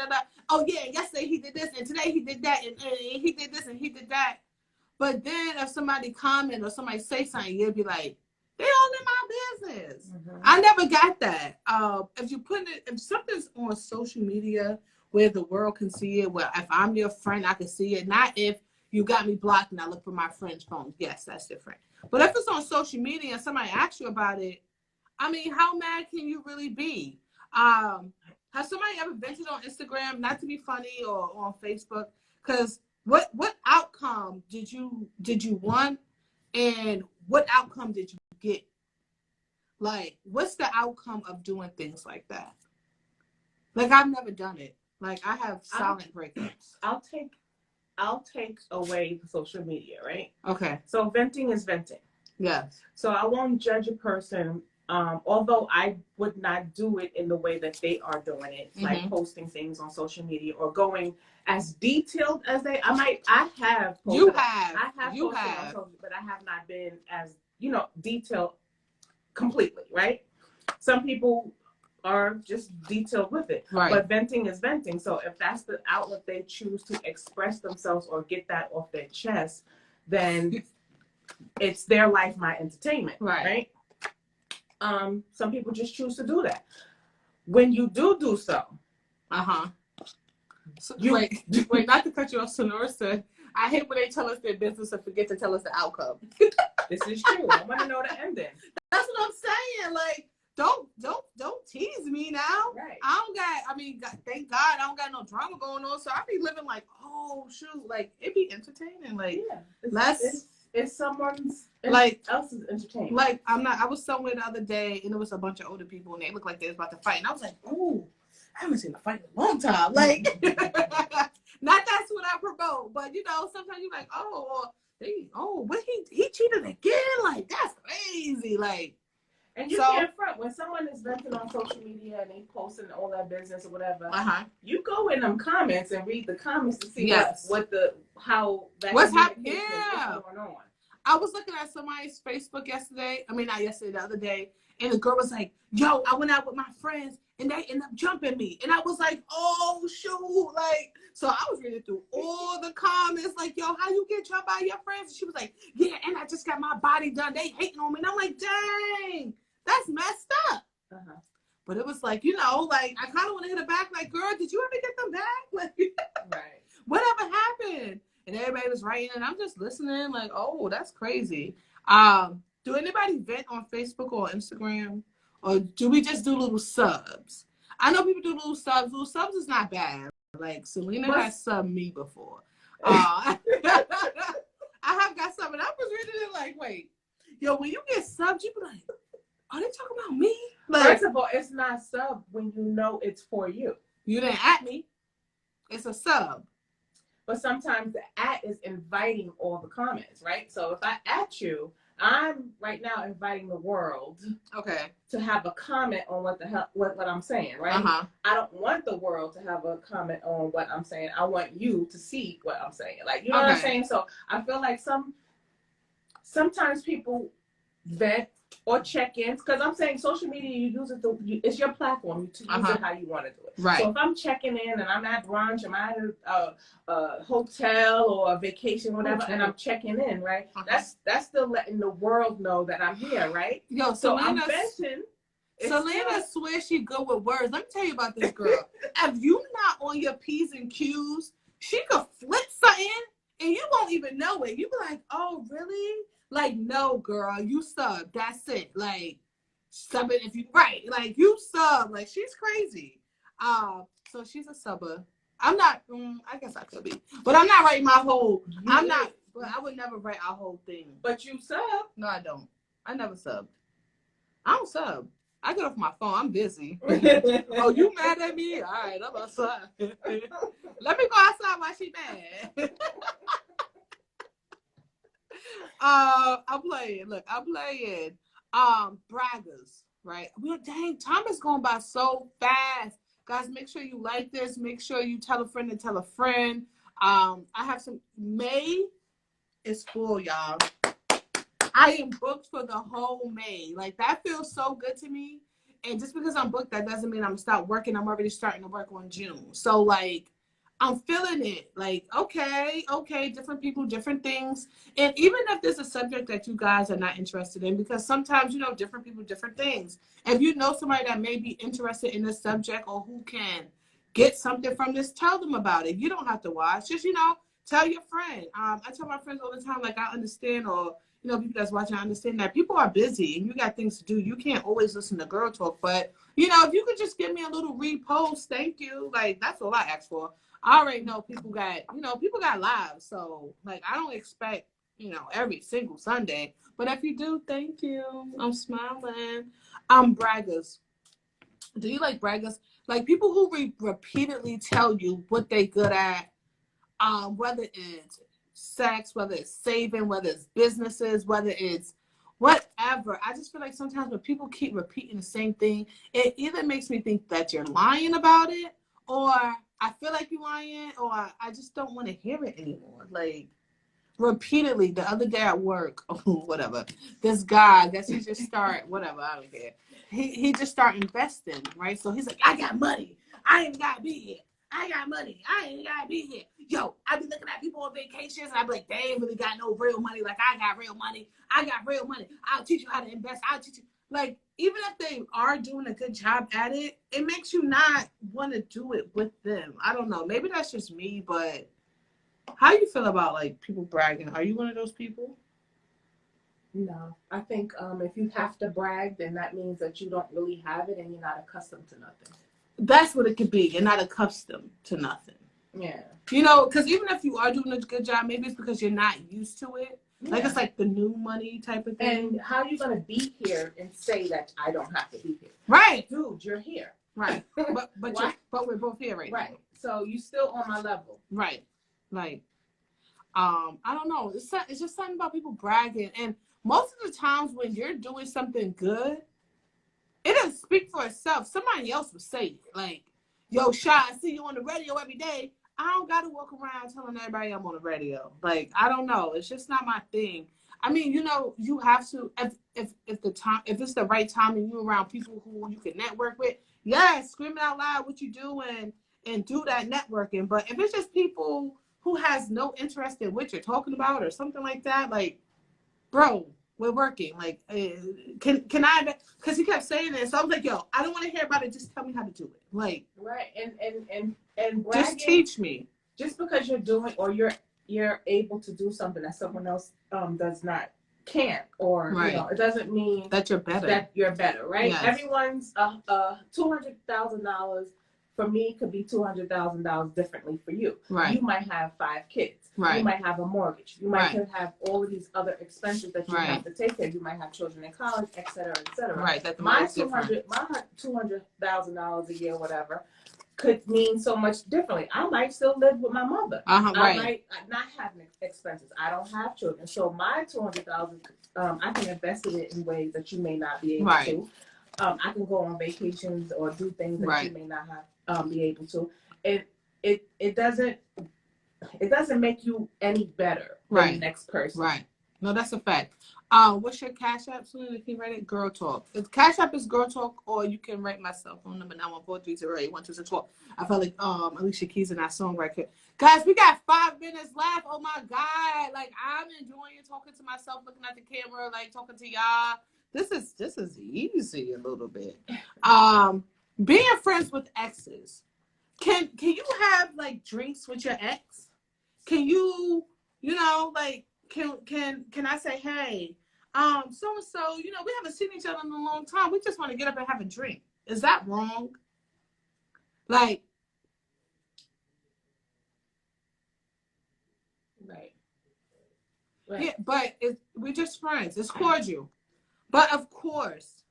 Oh, yeah, yesterday he did this, and today he did that, and he did this, and he did that. But then if somebody comment or somebody say something, you'll be like, they all in my business. Mm-hmm. I never got that. If something's on social media where the world can see it, where if I'm your friend, I can see it. Not if you got me blocked and I look for my friend's phone. Yes, that's different. But if it's on social media and somebody asks you about it, I mean, how mad can you really be? Has somebody ever vented on Instagram, not to be funny, or on Facebook? Because what outcome did you want, and what outcome did you get? Like, what's the outcome of doing things like that? Like, I've never done it. Like, I have silent breakups. I'll take away the social media, right? Okay. So venting is venting. Yes. So I won't judge a person, although I would not do it in the way that they are doing it, mm-hmm. like posting things on social media or going as detailed as I have. Posted, you have. But I have not been as, detailed completely, right? Some people are just detailed with it. Right. But venting is venting. So if that's the outlet they choose to express themselves or get that off their chest, then it's their life, my entertainment. Right? Some people just choose to do that. When you do so. So, wait, not to cut you off, Sonora said, I hate when they tell us their business and forget to tell us the outcome. This is true. I want to know the ending. That's what I'm saying. Like, don't tease me now. Right. Thank God I don't got no drama going on. So I be living like, oh shoot, like it be entertaining. Like, it's someone's else's entertainment. Like I was somewhere the other day and there was a bunch of older people and they looked like they was about to fight. And I was like, oh, I haven't seen a fight in a long time. Like, not that's what I promote, but sometimes you're like, what he cheated again? Like, that's crazy. Like, and you can't front when someone is venting on social media and they posting all that business or whatever. You go in them comments and read the comments to see what's happening. Yeah. What's going on. I was looking at somebody's Facebook yesterday. I mean, not yesterday, the other day. And the girl was like, yo, I went out with my friends and they ended up jumping me. And I was like, oh, shoot. Like, so I was reading through all the comments like, yo, how you get jumped by your friends? And she was like, yeah, and I just got my body done. They hating on me. And I'm like, dang, that's messed up. But it was like, like, I kind of want to hit her back. Like, girl, did you ever get them back? Like, right. Whatever happened? And everybody was writing, and I'm just listening, like, oh, that's crazy. Do anybody vent on Facebook or Instagram? Or do we just do little subs? I know people do little subs. Little subs is not bad. Like, Selena has subbed me before. I have got some, and I was reading it like, wait. Yo, when you get subs, you be like, are they talking about me? Like, first of all, it's not sub when you know it's for you. You didn't at me. It's a sub. But sometimes the at is inviting all the comments, right? So if I at you, I'm right now inviting the world to have a comment on what I'm saying, right? I don't want the world to have a comment on what I'm saying. I want you to see what I'm saying. Like, you know what I'm saying? So I feel like sometimes people vent or check-ins, because I'm saying social media, you use it it's your platform to use it how you want to do it. Right. So if I'm checking in and I'm at brunch, I'm at a hotel or a vacation, whatever, and I'm checking in, right? That's still letting the world know that I'm here, right? Yo, so I'm venting. Selena swears she good with words. Let me tell you about this girl. If you not on your P's and Q's, she could flip something and you won't even know it. You be like, oh, really? Like, no, girl, you sub. That's it. Like, sub it if you like you sub. Like, she's crazy. So she's a subber. I'm not. I guess I could be, but I'm not writing my whole. I'm not. But I would never write our whole thing. But you sub? No, I don't. I never subbed. I don't sub. I get off my phone. I'm busy. Oh, you mad at me? All right, I'm outside. Let me go outside while she mad. I'm playing. Look, I'm playing. Braggers, right? Well, dang, time is going by so fast. Guys, make sure you like this. Make sure you tell a friend to tell a friend. I have some. May is full, y'all. I am booked for the whole May. Like, that feels so good to me. And just because I'm booked, that doesn't mean I'm gonna stop working. I'm already starting to work on June. So, like, I'm feeling it. Like, okay, different people, different things. And even if there's a subject that you guys are not interested in, because sometimes, different people, different things. If you know somebody that may be interested in this subject or who can get something from this, tell them about it. You don't have to watch. Just, tell your friend. I tell my friends all the time, like, I understand, or, people that's watching, I understand that people are busy and you got things to do. You can't always listen to Girl Talk. But, if you could just give me a little repost, thank you. Like, that's all I ask for. I already know people got lives. So, like, I don't expect, every single Sunday. But if you do, thank you. I'm smiling. Braggers. Do you like braggers? Like, people who repeatedly tell you what they good at, whether it's sex, whether it's saving, whether it's businesses, whether it's whatever. I just feel like sometimes when people keep repeating the same thing, it either makes me think that you're lying about it, or I feel like you're lying, or I just don't want to hear it anymore. Like, repeatedly, the other day at work, whatever, this guy, I guess he just start, whatever, I don't care. He just start investing, right? So he's like, I got money. I ain't got to be here. I got money. I ain't got to be here. Yo, I be looking at people on vacations, and I be like, they ain't really got no real money. Like, I got real money. I got real money. I'll teach you how to invest. I'll teach you. Like, even if they are doing a good job at it, it makes you not want to do it with them. I don't know. Maybe that's just me, but How you feel about like people bragging? Are you one of those people? No, I think if you have to brag, then that means that you don't really have it and you're not accustomed to nothing. That's what it could be. You're not accustomed to nothing. Yeah. You know, because even if you are doing a good job, maybe it's because you're not used to it. Yeah. Like it's like the new money type of thing. And how are you gonna be here and say that I don't have to be here? Right, dude, you're here. Right, but we're both here right now. Right. So you still on my level. Right, like I don't know. It's just something about people bragging, and most of the times when you're doing something good, it doesn't speak for itself. Somebody else will say it. Like, yo, Shy, I see you on the radio every day. I don't got to walk around telling everybody I'm on the radio. Like, I don't know. It's just not my thing. I mean, you know, you have to, if it's the right time and you're around people who you can network with, yeah, scream it out loud what you do and do that networking. But if it's just people who has no interest in what you're talking about or something like that, like, bro, we're working. Like, can I? Because he kept saying it, so I was like, yo, I don't want to hear about it. Just tell me how to do it. Like, right, and bragging, just teach me. Just because you're doing or you're able to do something that someone else can't, or right. You know, it doesn't mean that you're better. Right? Yes. Everyone's $200,000 for me could be $200,000 differently for you. Right. You might have 5 kids. Right. You might have a mortgage. You might Right. have all of these other expenses that you right. have to take care of. You might have children in college, et cetera, et cetera. Right. That's my $200,000 a year, whatever, could mean so much differently. I might still live with my mother. Right. I might not have expenses. I don't have children, so my $200,000, I can invest it in ways that you may not be able right. to. I can go on vacations or do things that right. you may not have be able to. It doesn't make you any better than right. the next person. Right. No, that's a fact. What's your Cash App? So you can write it Girl Talk. If Cash App is Girl Talk, or you can write my cell phone number 914-308-1264. I felt like Alicia Keys in that song right here. Guys, we got 5 minutes left. Oh my God. Like, I'm enjoying talking to myself, looking at the camera, like talking to y'all. This is easy a little bit. Being friends with exes. Can you have like drinks with your ex? Can you like can I say, hey, so and so, we haven't seen each other in a long time. We just want to get up and have a drink. Is that wrong? Like, right. Yeah, but we're just friends. It's cordial. But of course,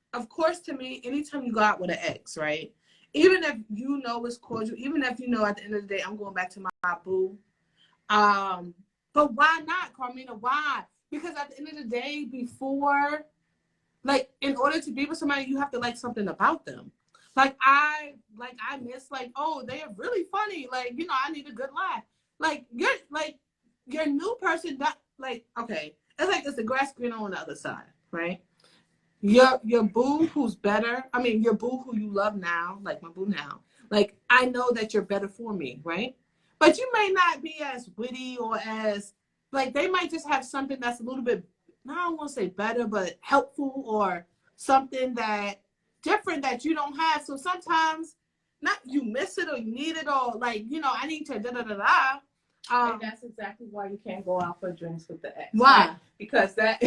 to me, anytime you go out with an ex, right? Even if you know it's cordial, even if at the end of the day, I'm going back to my boo. But why not, Carmina? Why? Because at the end of the day, before, like, in order to be with somebody, you have to like something about them. Like I miss, like, oh, they are really funny. Like, I need a good laugh. Like, your new person, that, like, okay, it's like it's the grass greener on the other side, right? Your boo who's better. I mean, your boo who you love now, like my boo now. Like, I know that you're better for me, right? But you may not be as witty or as, like, they might just have something that's a little bit, I don't want to say better, but helpful, or something that different that you don't have. So sometimes, not you miss it or you need it, or like, I need to da-da-da-da. And that's exactly why you can't go out for drinks with the ex. Why? Right? Because that...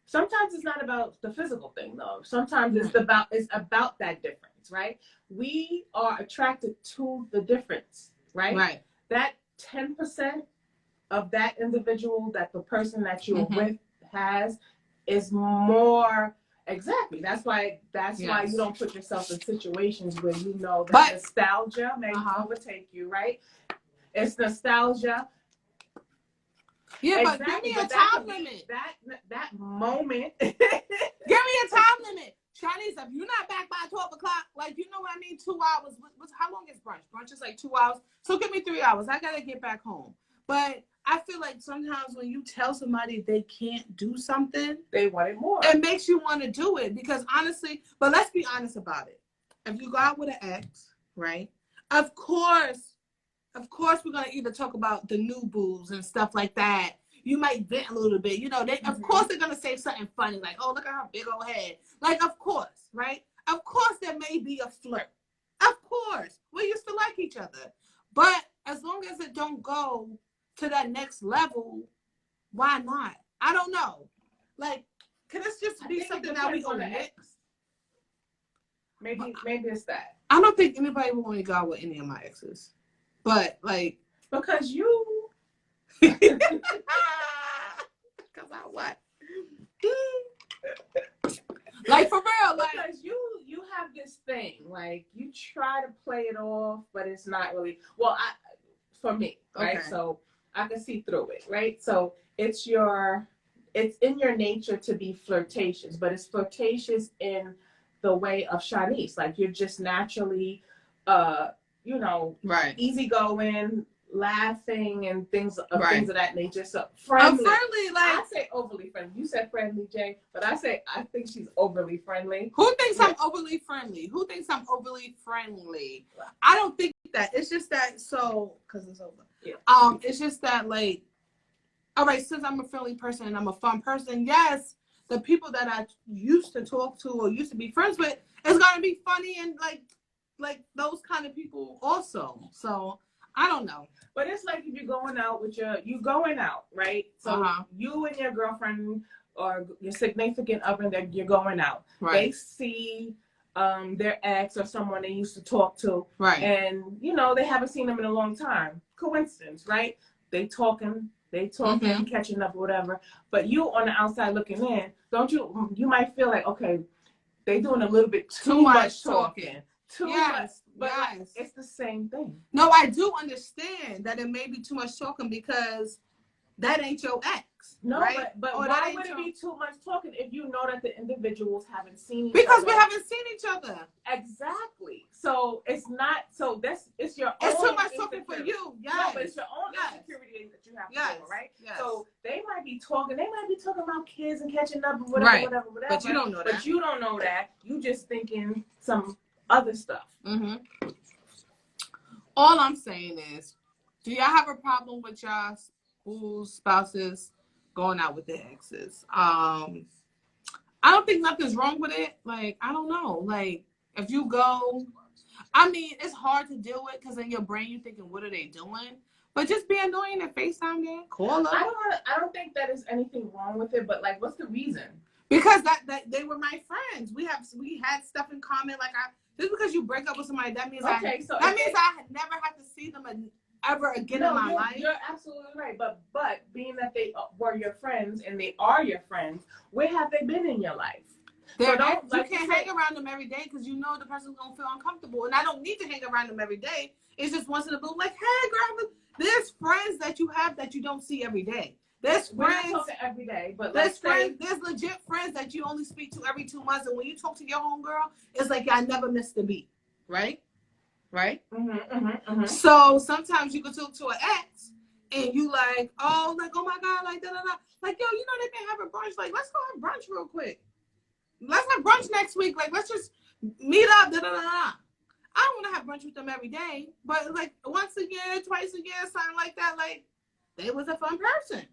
Sometimes it's not about the physical thing, though. Sometimes it's about that difference, right? We are attracted to the difference, right? Right. That 10% of that individual that the person that you're with has is more. Exactly. That's why you don't put yourself in situations where that nostalgia may overtake you, right? It's nostalgia. Yeah, exactly. But give me a time limit. That moment. Give me a time limit. Chinese, if you're not back by 12 o'clock, like, you know what I mean? 2 hours. How long is brunch? Brunch is like 2 hours. So give me 3 hours. I got to get back home. But I feel like sometimes when you tell somebody they can't do something, they want it more. It makes you want to do it. Because honestly, but let's be honest about it. If you go out with an ex, right? Of course, we're going to either talk about the new boos and stuff like that. You might vent a little bit. Of course they're going to say something funny, like, oh, look at her big old head. Like, of course, right? Of course there may be a flirt. Of course. We're used to liking each other. But as long as it don't go to that next level, why not? I don't know. Like, can this just be something that we omit? Maybe it's that. I don't think anybody would want to go out with any of my exes. But, like... Because you... Because I what? Like, for real. Like, because you have this thing. Like, you try to play it off, but it's not really... Well, for me, right? Okay. So, I can see through it, right? So, it's in your nature to be flirtatious, but it's flirtatious in the way of Shanice. Like, you're just naturally, right, easygoing, laughing, and things of that nature. So friendly. Friendly, like I say overly friendly. You said friendly, Jay, but I think she's overly friendly. Who thinks I'm overly friendly? Who thinks I'm overly friendly? I don't think that. It's just that because it's over. Yeah. It's just that, like, all right, since I'm a friendly person and I'm a fun person, yes, the people that I used to talk to or used to be friends with, it's gonna be funny and like those kind of people also. So I don't know. But it's like if you're going out with you going out, right? So you and your girlfriend or your significant other that you're going out. Right. They see their ex or someone they used to talk to. Right. And they haven't seen them in a long time. Coincidence, right? They talking, catching up or whatever. But you on the outside looking in, don't you might feel like, okay, they doing a little bit too much talking. Too much. But it's the same thing. No, I do understand that it may be too much talking because that ain't your ex. No, right? but why would it be too much talking if you know that the individuals haven't seen each because other? we haven't seen each other. Exactly. So it's not. So it's your. It's own too much talking for you. Yes. No, but it's your own insecurity that you have to deal with, right? Yes. So they might be talking. They might be talking about kids and catching up and whatever. But you don't know that. But you don't know that. You just thinking some other stuff. Mm-hmm. All I'm saying is, do y'all have a problem with y'all spouses going out with their exes? I don't think nothing's wrong with it. Like, I don't know. Like, if you go, I mean, it's hard to deal with because in your brain you're thinking, what are they doing? But just be annoying and FaceTime them, call up. I don't think that is anything wrong with it. But like, what's the reason? Because that they were my friends. We had stuff in common. Like, just because you break up with somebody, that means I never have to see them ever again in my life. You're absolutely right. But being that they were your friends and they are your friends, where have they been in your life? You can't hang around them every day because you know the person's gonna feel uncomfortable. And I don't need to hang around them every day. It's just once in a blue, like, hey, girl, there's friends that you have that you don't see every day. There's friends talking every day, but there's legit friends that you only speak to every 2 months, and when you talk to your homegirl, it's like I never missed a beat, right? Right? Mm-hmm. So sometimes you can talk to an ex, and you like, oh my god, like da da da, like yo, they've been having brunch, like let's go have brunch real quick. Let's have brunch next week, like let's just meet up, da da da da. I don't want to have brunch with them every day, but like once a year, twice a year, something like that, like they was a fun person.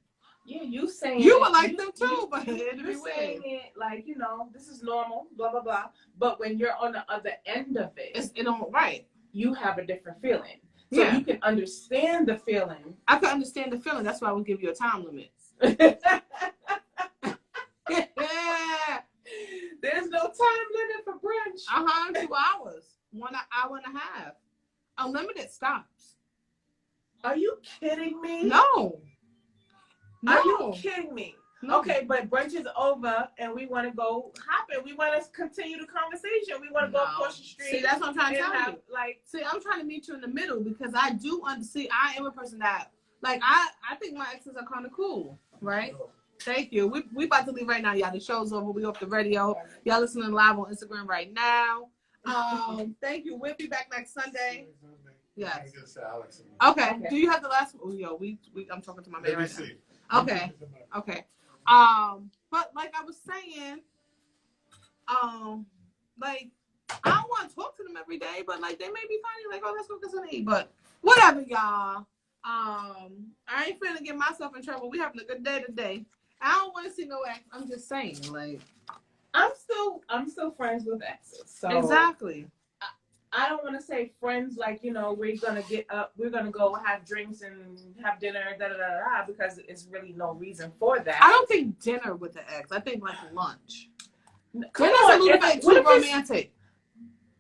Yeah, you saying you would like them too, but you're saying it like this is normal, blah blah blah. But when you're on the other end of it, right. You have a different feeling, so you can understand the feeling. I can understand the feeling. That's why I would give you a time limit. There's no time limit for brunch. 2 hours, 1 hour and a half, unlimited stops. Are you kidding me? No. Are you kidding me? No. Okay, but brunch is over and we want to go hopping. We want to continue the conversation. We want to go across the street. See, that's what I'm trying to tell you. See, I'm trying to meet you in the middle because I do understand. I am a person that, like, I think my exes are kind of cool, right? Thank you. We about to leave right now, y'all. The show's over. We off the radio. Y'all listening live on Instagram right now. Thank you. We'll be back next Sunday. Yes. Okay. Do you have the last? Oh, yo, I'm talking to my man right now. Okay. But like I was saying, like I don't want to talk to them every day, but like they may be funny, like, oh, let's go get something to eat. But whatever, y'all. I ain't finna get myself in trouble. We having a good day today. I don't want to see no ex. I'm just saying, like, I'm still friends with exes. So exactly. I don't want to say friends like, we're gonna get up, we're gonna go have drinks and have dinner, because it's really no reason for that. I don't think dinner with the ex. I think like lunch. Come Dinner's on, a little bit too romantic.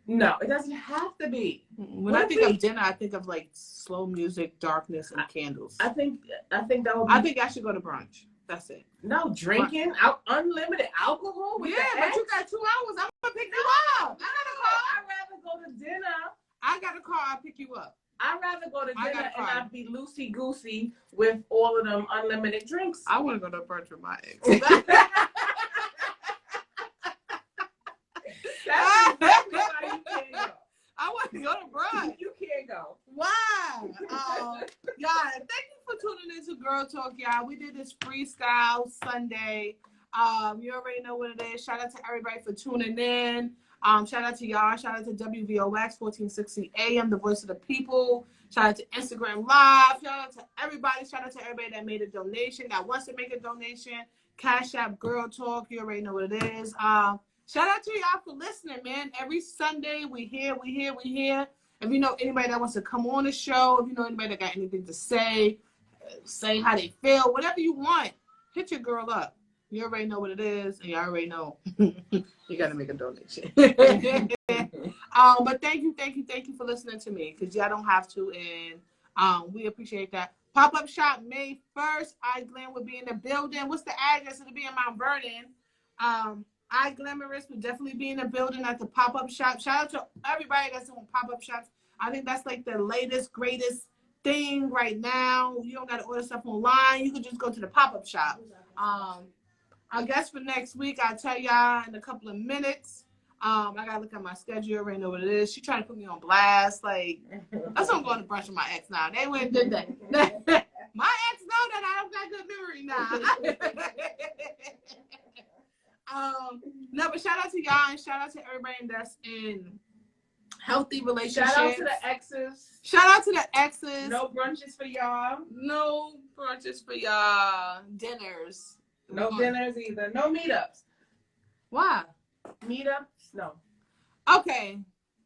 No, it doesn't have to be. When I think of dinner, I think of like slow music, darkness, and candles. I think that would be. I think I should go to brunch. That's it. No drinking, unlimited alcohol. With but you got 2 hours. I'm gonna pick you up. I got a car. I'd rather go to dinner. I got a car. I'll pick you up. I'd rather go to dinner and not be loosey goosey with all of them unlimited drinks. I want to go to brunch with my ex. That's exactly why you can't go. I want to go to brunch. You can't go. Why? Y'all, thank you for tuning in to Girl Talk, y'all. We did this freestyle Sunday. You already know what it is. Shout out to everybody for tuning in. Shout out to y'all. Shout out to WVOX 1460 AM, the voice of the people. Shout out to Instagram Live. Shout out to everybody. Shout out to everybody that made a donation, that wants to make a donation. Cash App Girl Talk. You already know what it is. Shout out to y'all for listening, man. Every Sunday, we here. If you know anybody that wants to come on the show, if you know anybody that got anything to say how they feel, whatever you want, hit your girl up. You already know what it is, and you already know you got to make a donation. But thank you for listening to me, because y'all don't have to, and we appreciate that. Pop-up shop May 1st. iGlam will be in the building. What's the address? It'll be in Mount Vernon. iGlamorous will definitely be in the building at the pop-up shop. Shout out to everybody that's doing pop-up shops. I think that's like the latest, greatest thing right now. You don't got to order stuff online. You can just go to the pop-up shop. I guess for next week, I'll tell y'all in a couple of minutes. I got to look at my schedule. I already know what it is. She trying to put me on blast. Like, that's why I'm going to brunch with my ex now. They went and did that. My ex know that I don't got good memory now. No, but shout out to y'all, and shout out to everybody that's in healthy relationships. Shout out to the exes. Shout out to the exes. No brunches for y'all. No brunches for y'all. Dinners. No dinners either. No meetups. Why? Meetups? No. Okay.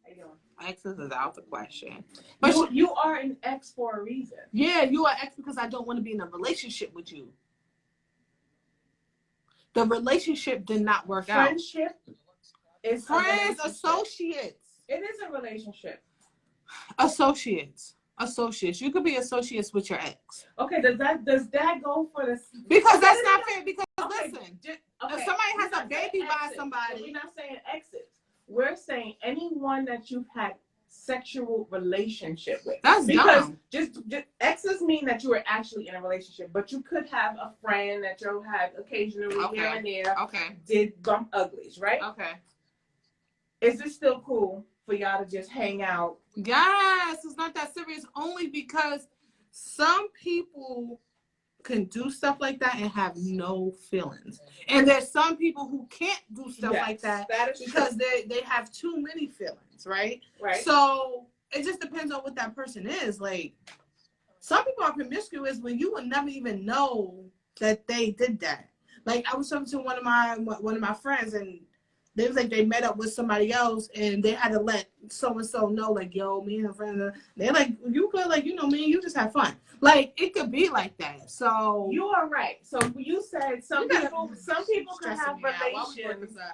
How you doing? Exes is out the question. But you are an ex for a reason. Yeah, you are ex because I don't want to be in a relationship with you. The relationship did not work out. Friendship is friends, associates. It is a relationship. Associates. You could be associates with your ex. Okay, does that go for this? Because that's not fair. Because okay, listen, if somebody has a baby by somebody, we're not saying exes. We're saying anyone that you've had sexual relationship with. That's because dumb. Just exes mean that you are actually in a relationship, but you could have a friend that you had occasionally here and there. Okay. Did bump uglies, right? Okay. Is it still cool for y'all to just hang out? Yes, it's not that serious. Only because some people can do stuff like that and have no feelings, and there's some people who can't do stuff like that because they have too many feelings, right? Right. So it just depends on what that person is. Like, some people are promiscuous when you would never even know that they did that. Like, I was talking to one of my friends, and they was like, they met up with somebody else and they had to let so-and-so know, like, yo, me and her friends, they're like, you could, like, you know, me and you just have fun. Like, it could be like that. So you are right. So you said some people can have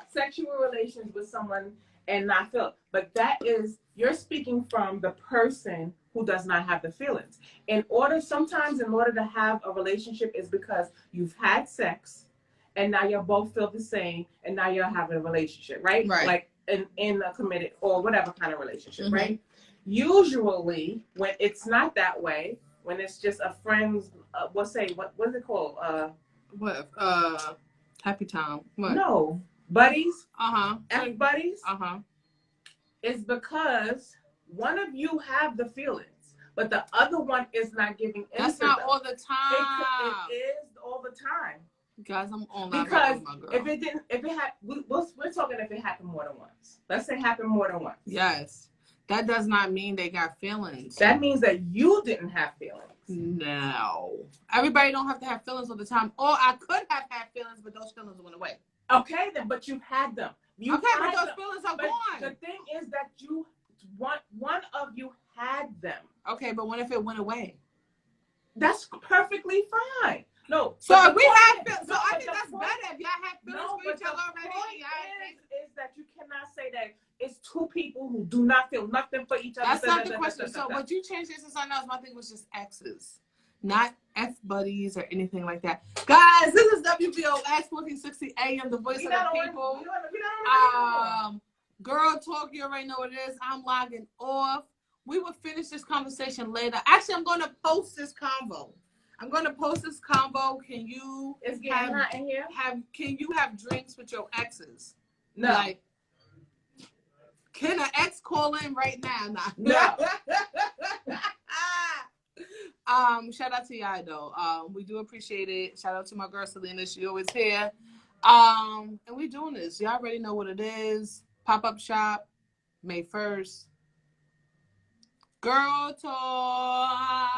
sexual relations with someone and not feel. But you're speaking from the person who does not have the feelings. Sometimes in order to have a relationship is because you've had sex, and now y'all both feel the same, and now you're having a relationship, right? Right. Like in a committed or whatever kind of relationship, right? Usually, when it's not that way, when it's just a friend's, what is it called? Happy time. What? No, buddies. F buddies. It's because one of you have the feelings, but the other one is not giving. That's not all the time. It is all the time. Guys, I'm on that because with my girl. We're talking if it happened more than once. Let's say it happened more than once. Yes. That does not mean they got feelings. That means that you didn't have feelings. No. Everybody don't have to have feelings all the time. Or I could have had feelings, but those feelings went away. Okay, then, but you've had them. But those feelings are gone. The thing is that you one of you had them. Okay, but what if it went away? That's perfectly fine. No. So if we have, no, I but think the that's point- better if y'all have feelings No, for but each the other already. point is that you cannot say that it's two people who do not feel nothing for each other. That's not the question. So would you change this to something else? My thing was just exes, not F buddies or anything like that. Guys, this is WVOX 1460 AM, the voice of the people. Girl talk, you already know what it is. I'm logging off. We will finish this conversation later. Actually, I'm going to post this convo. Can you It's getting hot in here. Can you have drinks with your exes? No. Like, can an ex call in right now? No. Shout out to y'all though. We do appreciate it. Shout out to my girl Selena. She always here. And we doing this. Y'all already know what it is. Pop-up shop, May 1st. Girl talk.